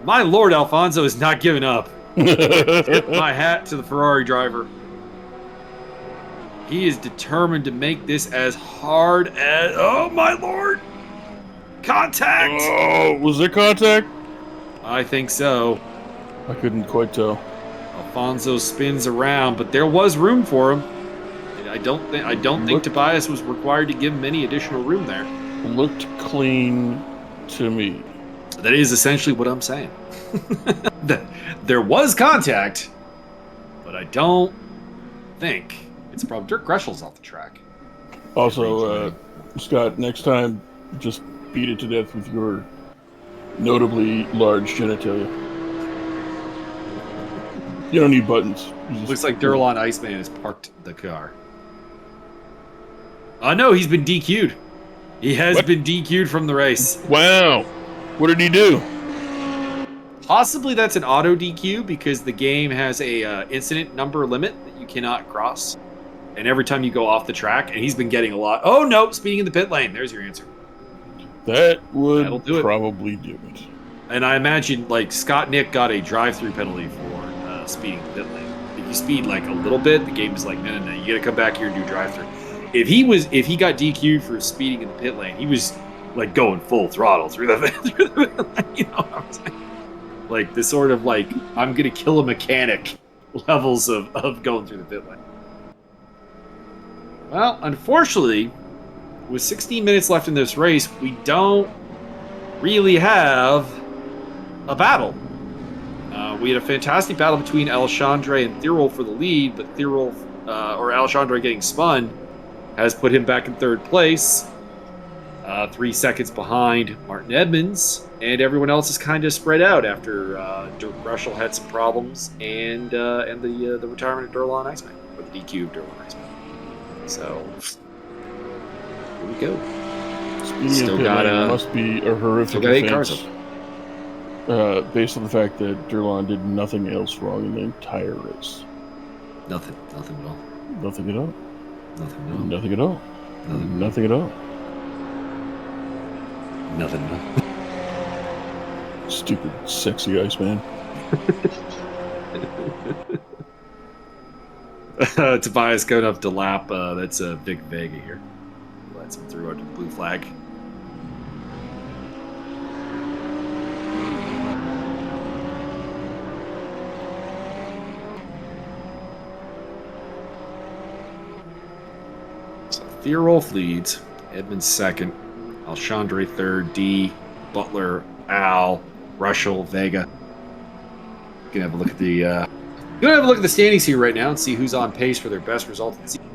my Lord, Alfonso is not giving up. Tip my hat to the Ferrari driver. He is determined to make this as hard as... Oh, my Lord. Contact! Oh, was there contact? I think so. I couldn't quite tell. Alfonso spins around, but there was room for him. I don't think Tobias was required to give him any additional room there. Looked clean to me. That is essentially what I'm saying. There was contact, but I don't think it's a problem. Dirk Greshel's off the track. Also, Scott, next time, just beat it to death with your notably large genitalia. You don't need buttons. Looks like Durlon Iceman has parked the car. No, he's been DQ'd. He has been DQ'd from the race. Wow. What did he do? Possibly that's an auto DQ because the game has a incident number limit that you cannot cross. And every time you go off the track, and he's been getting a lot. Oh, no, speeding in the pit lane. There's your answer. That would probably do it. And I imagine, like, Scott Nick got a drive-through penalty for speeding in the pit lane. If you speed, like, a little bit, the game is like, no, you got to come back here and do drive-through. If he got DQ'd for speeding in the pit lane, he was, like, going full throttle through the pit lane. You know what I'm saying? Like, the sort of, like, I'm going to kill a mechanic levels of going through the pit lane. Well, unfortunately, with 16 minutes left in this race, we don't really have a battle. We had a fantastic battle between Alexandre and Thirol for the lead, but Thirol, or Alexandre getting spun, has put him back in third place, 3 seconds behind Martin Edmonds, and everyone else is kind of spread out after Dirk Russell had some problems and the retirement of Durlon Iceman, or the DQ of Durlon Iceman. So, here we go. Speeding must be a horrific offense. Based on the fact that Durlon did nothing else wrong in the entire race. Nothing at all. Nothing at all. Nothing at all. Nothing at all. Nothing at all. Stupid, sexy Iceman. Tobias going up to lap. That's Vic Vega here. Lets him through under the blue flag. So Thierolf leads. Edmonds second. Alexandre third. D. Butler. Al. Russell. Vega. You can have a look at the. Going to have a look at the standings here right now and see who's on pace for their best result of the season.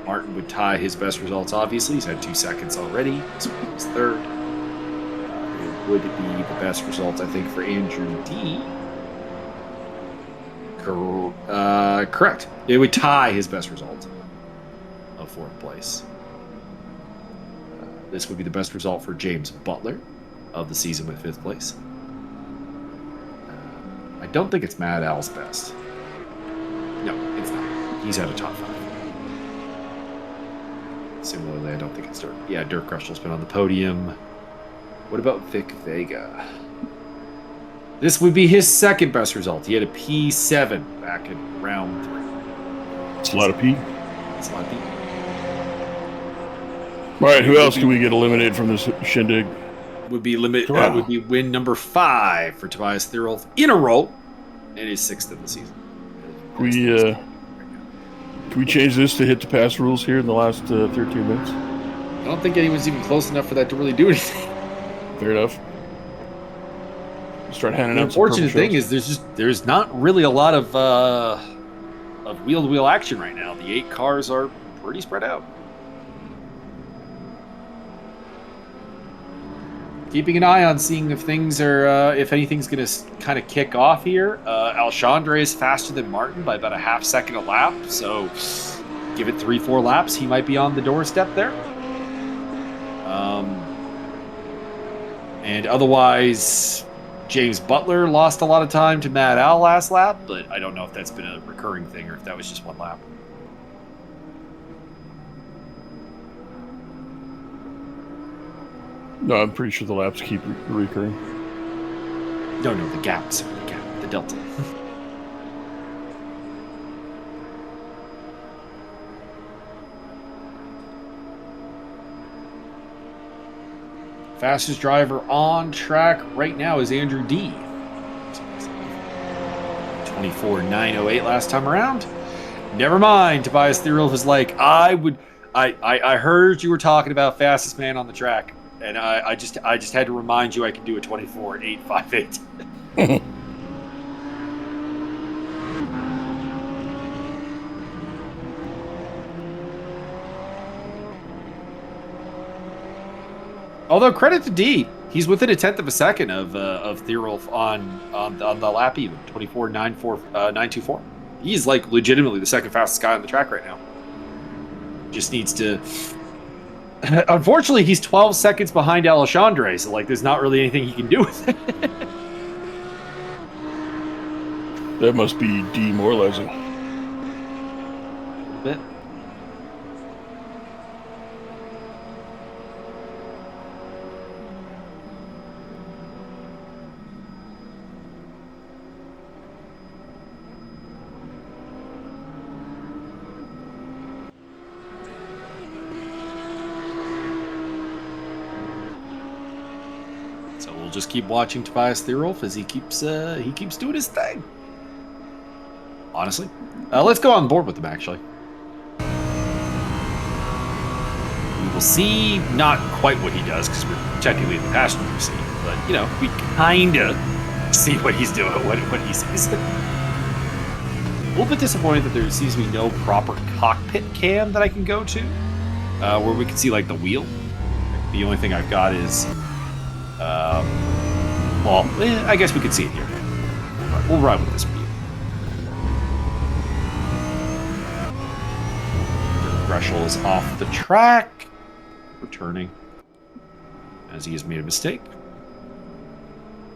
Martin would tie his best results, obviously. He's had 2 seconds already. This one was third. It would be the best results, I think, for Andrew D. Correct. It would tie his best result of fourth place. This would be the best result for James Butler of the season with fifth place. I don't think it's Mad Al's best. No, it's not. He's at a top 5. Similarly, I don't think it's Dirk. Yeah, Dirk Russell's been on the podium. What about Vic Vega? This would be his second best result. He had a P7 back in round 3. It's a lot of P. It's a lot of P. All right, who else can we get eliminated from this shindig? Would be win number 5 for Tobias Thierolf in a row, and his 6th of the season. Can we change this to hit the pass rules here in the last 13 minutes? I don't think anyone's even close enough for that to really do anything. Fair enough. Start handing out. The unfortunate thing is there's not really a lot of wheel-to-wheel action right now. The 8 cars are pretty spread out. Keeping an eye on seeing if things are, if anything's going to kind of kick off here. Alexandre is faster than Martin by about a half second a lap, so give it 3-4 laps, he might be on the doorstep there. And otherwise, James Butler lost a lot of time to Mad Al last lap, but I don't know if that's been a recurring thing or if that was just one lap. No, I'm pretty sure the laps keep recurring. No, the gaps. The delta. Fastest driver on track right now is Andrew D. 24.908 last time around. Never mind. Tobias Therill was like, I heard you were talking about fastest man on the track, and I just had to remind you I can do a 24.858. Although credit to D, he's within a tenth of a second of Therill on the lap even 24.924. He's like legitimately the second fastest guy on the track right now. Just needs to. Unfortunately, he's 12 seconds behind Alexandre, so like there's not really anything he can do with it. That must be demoralizing. A bit. So we'll just keep watching Tobias Thierolf as he keeps doing his thing. Honestly, let's go on board with him. Actually, we will see not quite what he does because we're technically in the passenger seat, but you know we kinda see what he's doing, what he sees. A little bit disappointed that there seems to be no proper cockpit cam that I can go to, where we can see like the wheel. The only thing I've got is. Well, I guess we could see it here. We'll ride with this view. Greshel is off the track, returning as he has made a mistake.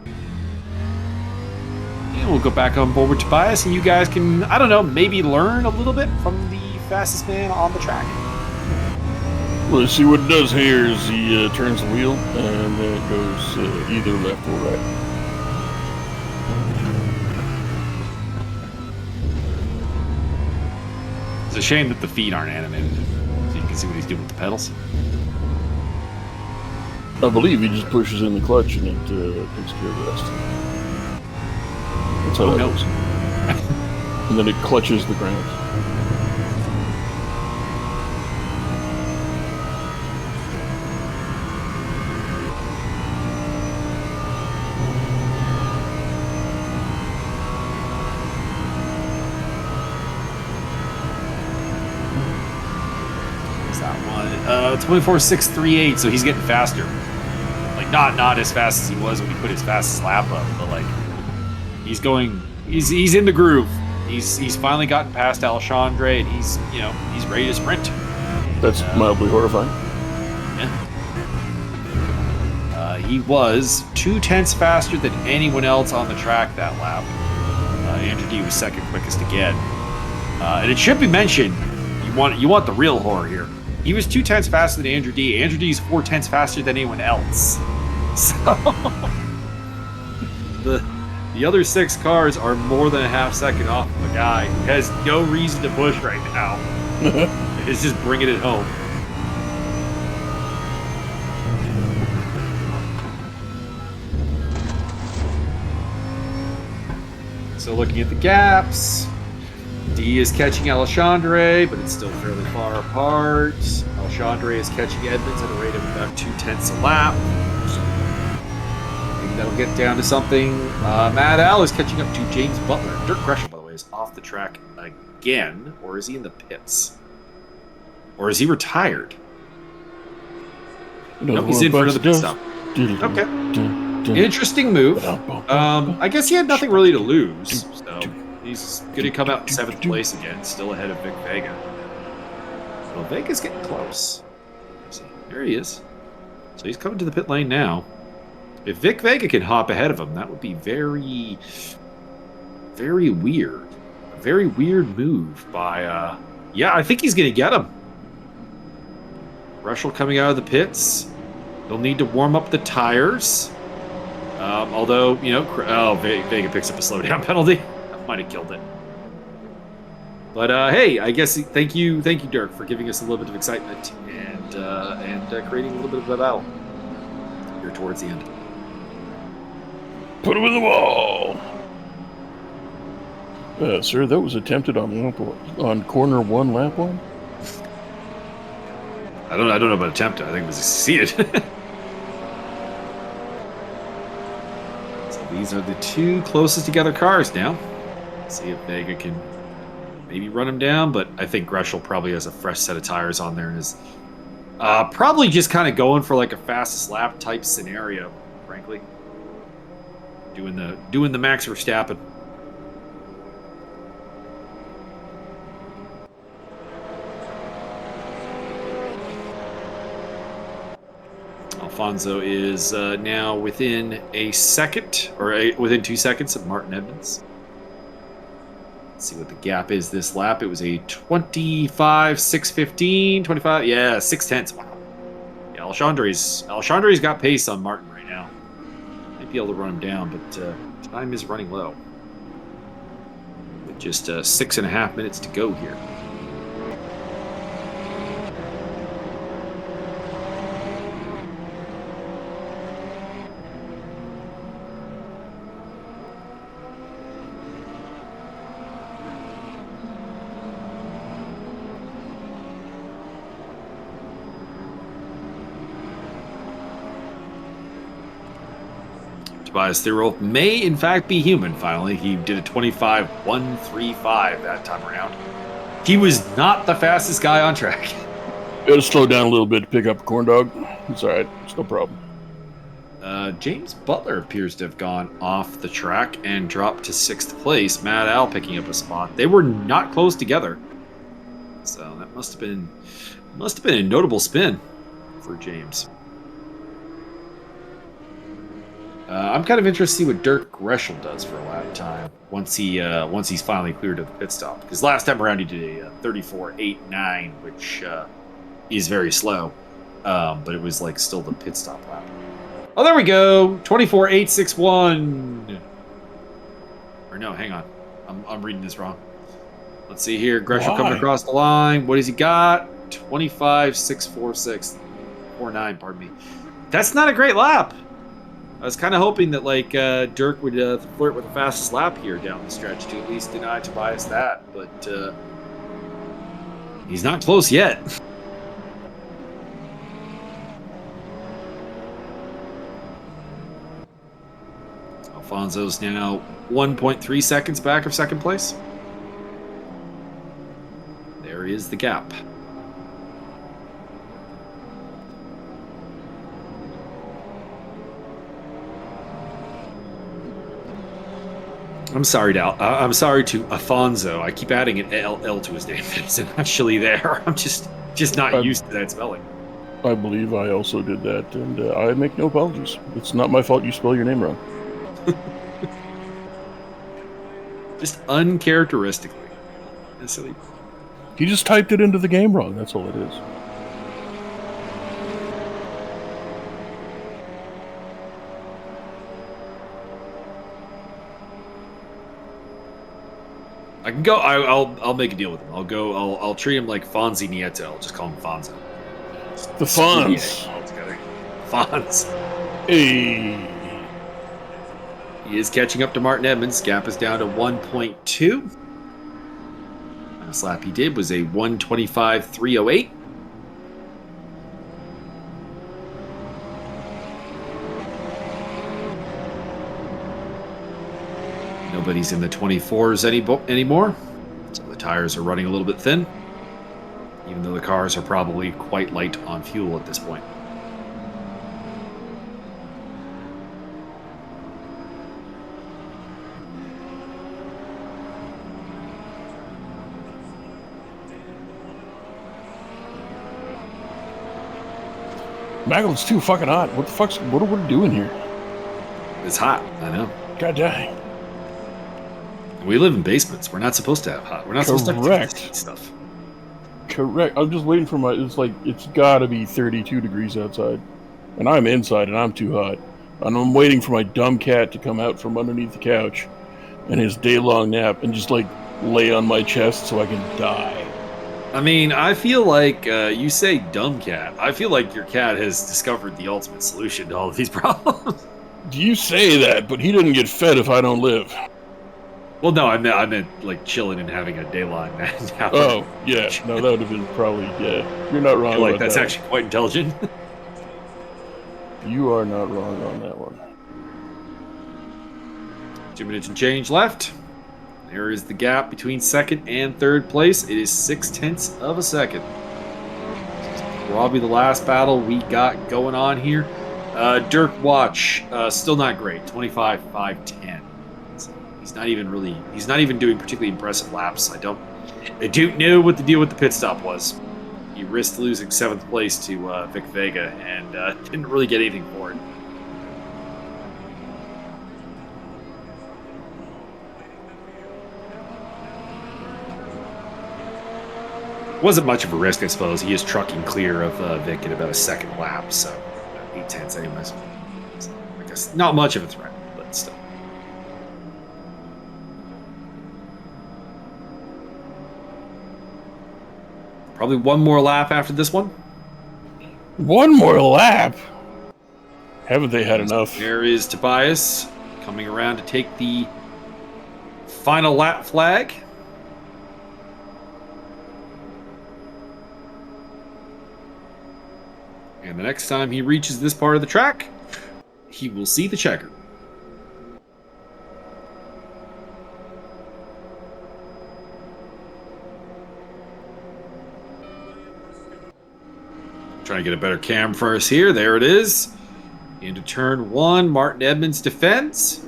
And we'll go back on board with Tobias, and you guys can, I don't know, maybe learn a little bit from the fastest man on the track. Well, let's see what it does here is he turns the wheel, and then it goes either left or right. It's a shame that the feet aren't animated, so you can see what he's doing with the pedals. I believe he just pushes in the clutch and it takes care of the rest. That's how that goes. And then it clutches the ground. What's that one? 24.638, so he's getting faster. Like, not as fast as he was when he put his fastest lap up, but like, he's in the groove. He's finally gotten past Alexandre, and he's ready to sprint. That's mildly horrifying. Yeah. He was 0.2 faster than anyone else on the track that lap. Andrew D was second quickest again. And it should be mentioned, you want the real horror here. He was 0.2 faster than Andrew D. Andrew D's 0.4 faster than anyone else. So the other 6 cars are more than a half second off of a guy who has no reason to push right now. It's just bringing it home. So looking at the gaps, D is catching Alexandre, but it's still fairly far apart. Alexandre is catching Edmonds at a rate of about 0.2 a lap. I think that'll get down to something. Mad Al is catching up to James Butler. Dirk Gresham, by the way, is off the track again, or is he in the pits? Or is he retired? No, he's in for another pit stop. Okay. Interesting move. I guess he had nothing really to lose, so he's going to come out in 7th place again, still ahead of Vic Vega. So Vega's getting close. Let's see. There he is. So he's coming to the pit lane now. If Vic Vega can hop ahead of him, that would be very, very weird. A very weird move by, yeah, I think he's going to get him. Russell coming out of the pits. They'll need to warm up the tires. Although, Vega picks up a slowdown penalty. That might have killed it. But hey, I guess thank you, Dirk, for giving us a little bit of excitement and creating a little bit of a battle. here towards the end. Put him in the wall. Sir, that was attempted on corner 1, lap 1. I don't know about attempted. I think it was succeeded. So these are the two closest together cars now. See if Vega can maybe run him down, but I think Greshel probably has a fresh set of tires on there and is probably just kind of going for like a fastest lap type scenario, frankly. Doing the Max Verstappen. Alfonso is now within a second, or within 2 seconds of Martin Edmonds. Let's see what the gap is this lap. It was a 25, 6:15, 25, yeah, 6:10. Wow. Yeah, Alexandre's got pace on Martin right now. Might be able to run him down, but time is running low. With just 6.5 minutes to go here. Tobias Thirolf may, in fact, be human, finally. He did a 25.135 that time around. He was not the fastest guy on track. Gotta slow down a little bit to pick up a corn dog. It's all right. It's no problem. James Butler appears to have gone off the track and dropped to 6th place. Mad Al picking up a spot. They were not close together. So that must have been a notable spin for James. I'm kind of interested to see what Dirk Greshel does for a lap time once he's finally cleared of the pit stop. Because last time around he did a 34.89, which is very slow, but it was like still the pit stop lap. Oh, there we go, 24.861. Or no, hang on, I'm reading this wrong. Let's see here, Greshel coming across the line. What has he got? 25.646, 49. Pardon me. That's not a great lap. I was kind of hoping that like Dirk would flirt with the fastest lap here down the stretch to at least deny Tobias that, but he's not close yet. Alfonso's now 1.3 seconds back of second place. There is the gap. I'm sorry, Dal. I'm sorry to Afonso. I keep adding an L to his name. It's actually there. I'm just not used to that spelling. I believe I also did that, and I make no apologies. It's not my fault you spell your name wrong. Just uncharacteristically. That's silly. He just typed it into the game wrong. That's all it is. I can go. I'll make a deal with him. I'll treat him like Fonzie Nieto. I'll just call him Fonzo. The Fonz. Altogether. Fonz. Hey. He is catching up to Martin Edmonds. Gap is down to 1.2. Last lap he did was a 1:25.308. Nobody's in the 24s anymore, so the tires are running a little bit thin, even though the cars are probably quite light on fuel at this point. Maggle's too fucking hot. What are we doing here? It's hot, I know. God dang. We live in basements. We're not supposed to have hot. We're not supposed to have stuff. Correct. I'm just waiting for it's gotta be 32 degrees outside. And I'm inside and I'm too hot. And I'm waiting for my dumb cat to come out from underneath the couch and his day-long nap and just like lay on my chest so I can die. I mean, I feel like you say dumb cat. I feel like your cat has discovered the ultimate solution to all of these problems. You say that, but he didn't get fed if I don't live. Well, no, I meant like chilling and having a daylight now. Oh, yeah. No, that would have been probably, yeah. You're not I wrong feel like about that's that actually quite intelligent. one. You are not wrong on that one. 2 minutes and change left. There is the gap between second and third place. It is 0.6 of a second. This is probably the last battle we got going on here. Dirk Watch, still not great. 25.510. So he's not even doing particularly impressive laps. The Duke knew what the deal with the pit stop was. He risked losing 7th place to Vic Vega and didn't really get anything for it. Wasn't much of a risk, I suppose. He is trucking clear of Vic in about a second lap, so 8/10 anyways. So, I guess not much of a threat, but still. Probably one more lap after this one. One more lap? Haven't they had enough? There is Tobias coming around to take the final lap flag. And the next time he reaches this part of the track, he will see the checker. Trying to get a better cam for us here. There it is. Into turn 1, Martin Edmonds defends.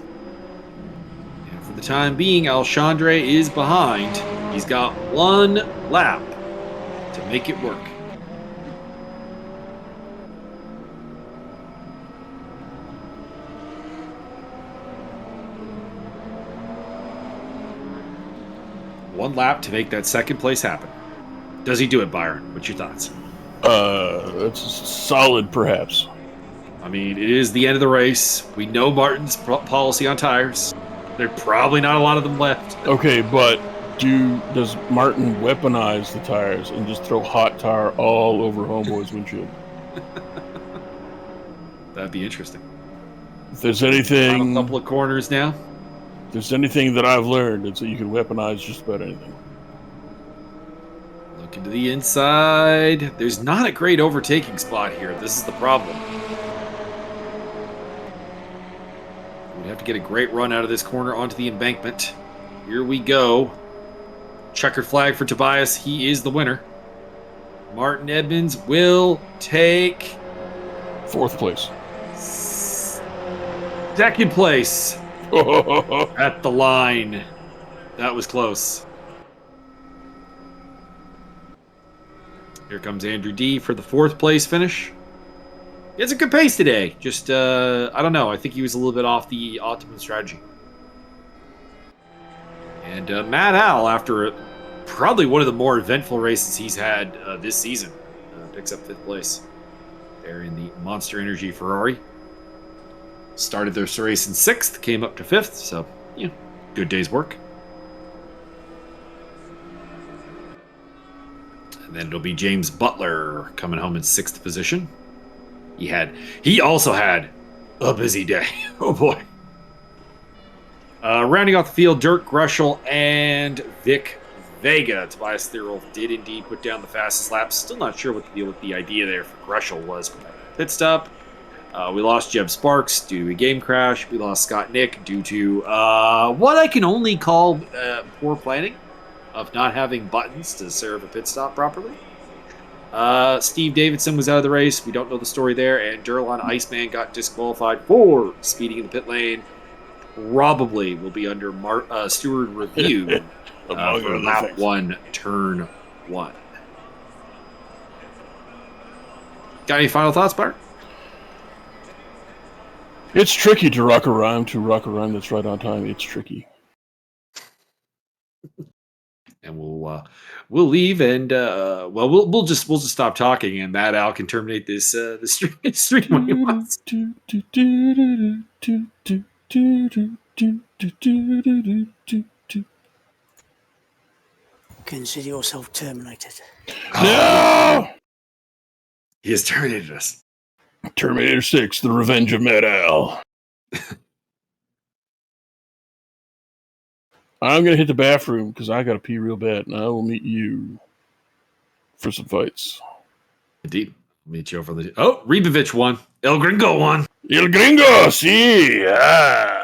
And for the time being, Alexandre is behind. He's got one lap to make it work. One lap to make that second place happen. Does he do it, Byron? What's your thoughts? That's solid, perhaps. I mean, it is the end of the race. We know Martin's policy on tires. There are probably not a lot of them left. Okay, but does Martin weaponize the tires and just throw hot tire all over Homeboy's windshield? That'd be interesting. If there's anything, Final couple of corners now. if there's anything that I've learned, it's that you can weaponize just about anything. Look into the inside. There's not a great overtaking spot here. This is the problem. We'd have to get a great run out of this corner onto the embankment. Here we go. Checkered flag for Tobias. He is the winner. Martin Edmonds will take 4th place. second place at the line. That was close. Here comes Andrew D for the 4th place finish. He has a good pace today. Just, I don't know. I think he was a little bit off the optimum strategy. And Matt Al, after probably one of the more eventful races he's had this season, picks up 5th place. There in the Monster Energy Ferrari. Started their race in 6th, came up to 5th, so, yeah, good day's work. And then it'll be James Butler coming home in 6th position. He also had a busy day. Oh boy. Rounding off the field, Dirk Greshel and Vic Vega. Tobias Thirl did indeed put down the fastest lap. Still not sure what the deal with the idea there for Greshel was. Pit stop. We lost Jeb Sparks due to a game crash. We lost Scott Nick due to what I can only call poor planning of not having buttons to serve a pit stop properly. Steve Davidson was out of the race. We don't know the story there. And Durlan Iceman got disqualified for speeding in the pit lane. Probably will be under steward review for lap 1, turn 1. Got any final thoughts, Bart? It's tricky to rock a rhyme that's right on time. It's tricky. And we'll leave and we'll just stop talking and Matt Al can terminate this stream when he wants. Consider yourself terminated. No! He has terminated us. Terminator 6, The Revenge of Mad Al. I'm going to hit the bathroom because I got to pee real bad, and I will meet you for some fights. Indeed. I'll meet you over the... Oh, Rebovich won. El Gringo won. El Gringo, sí. Ah.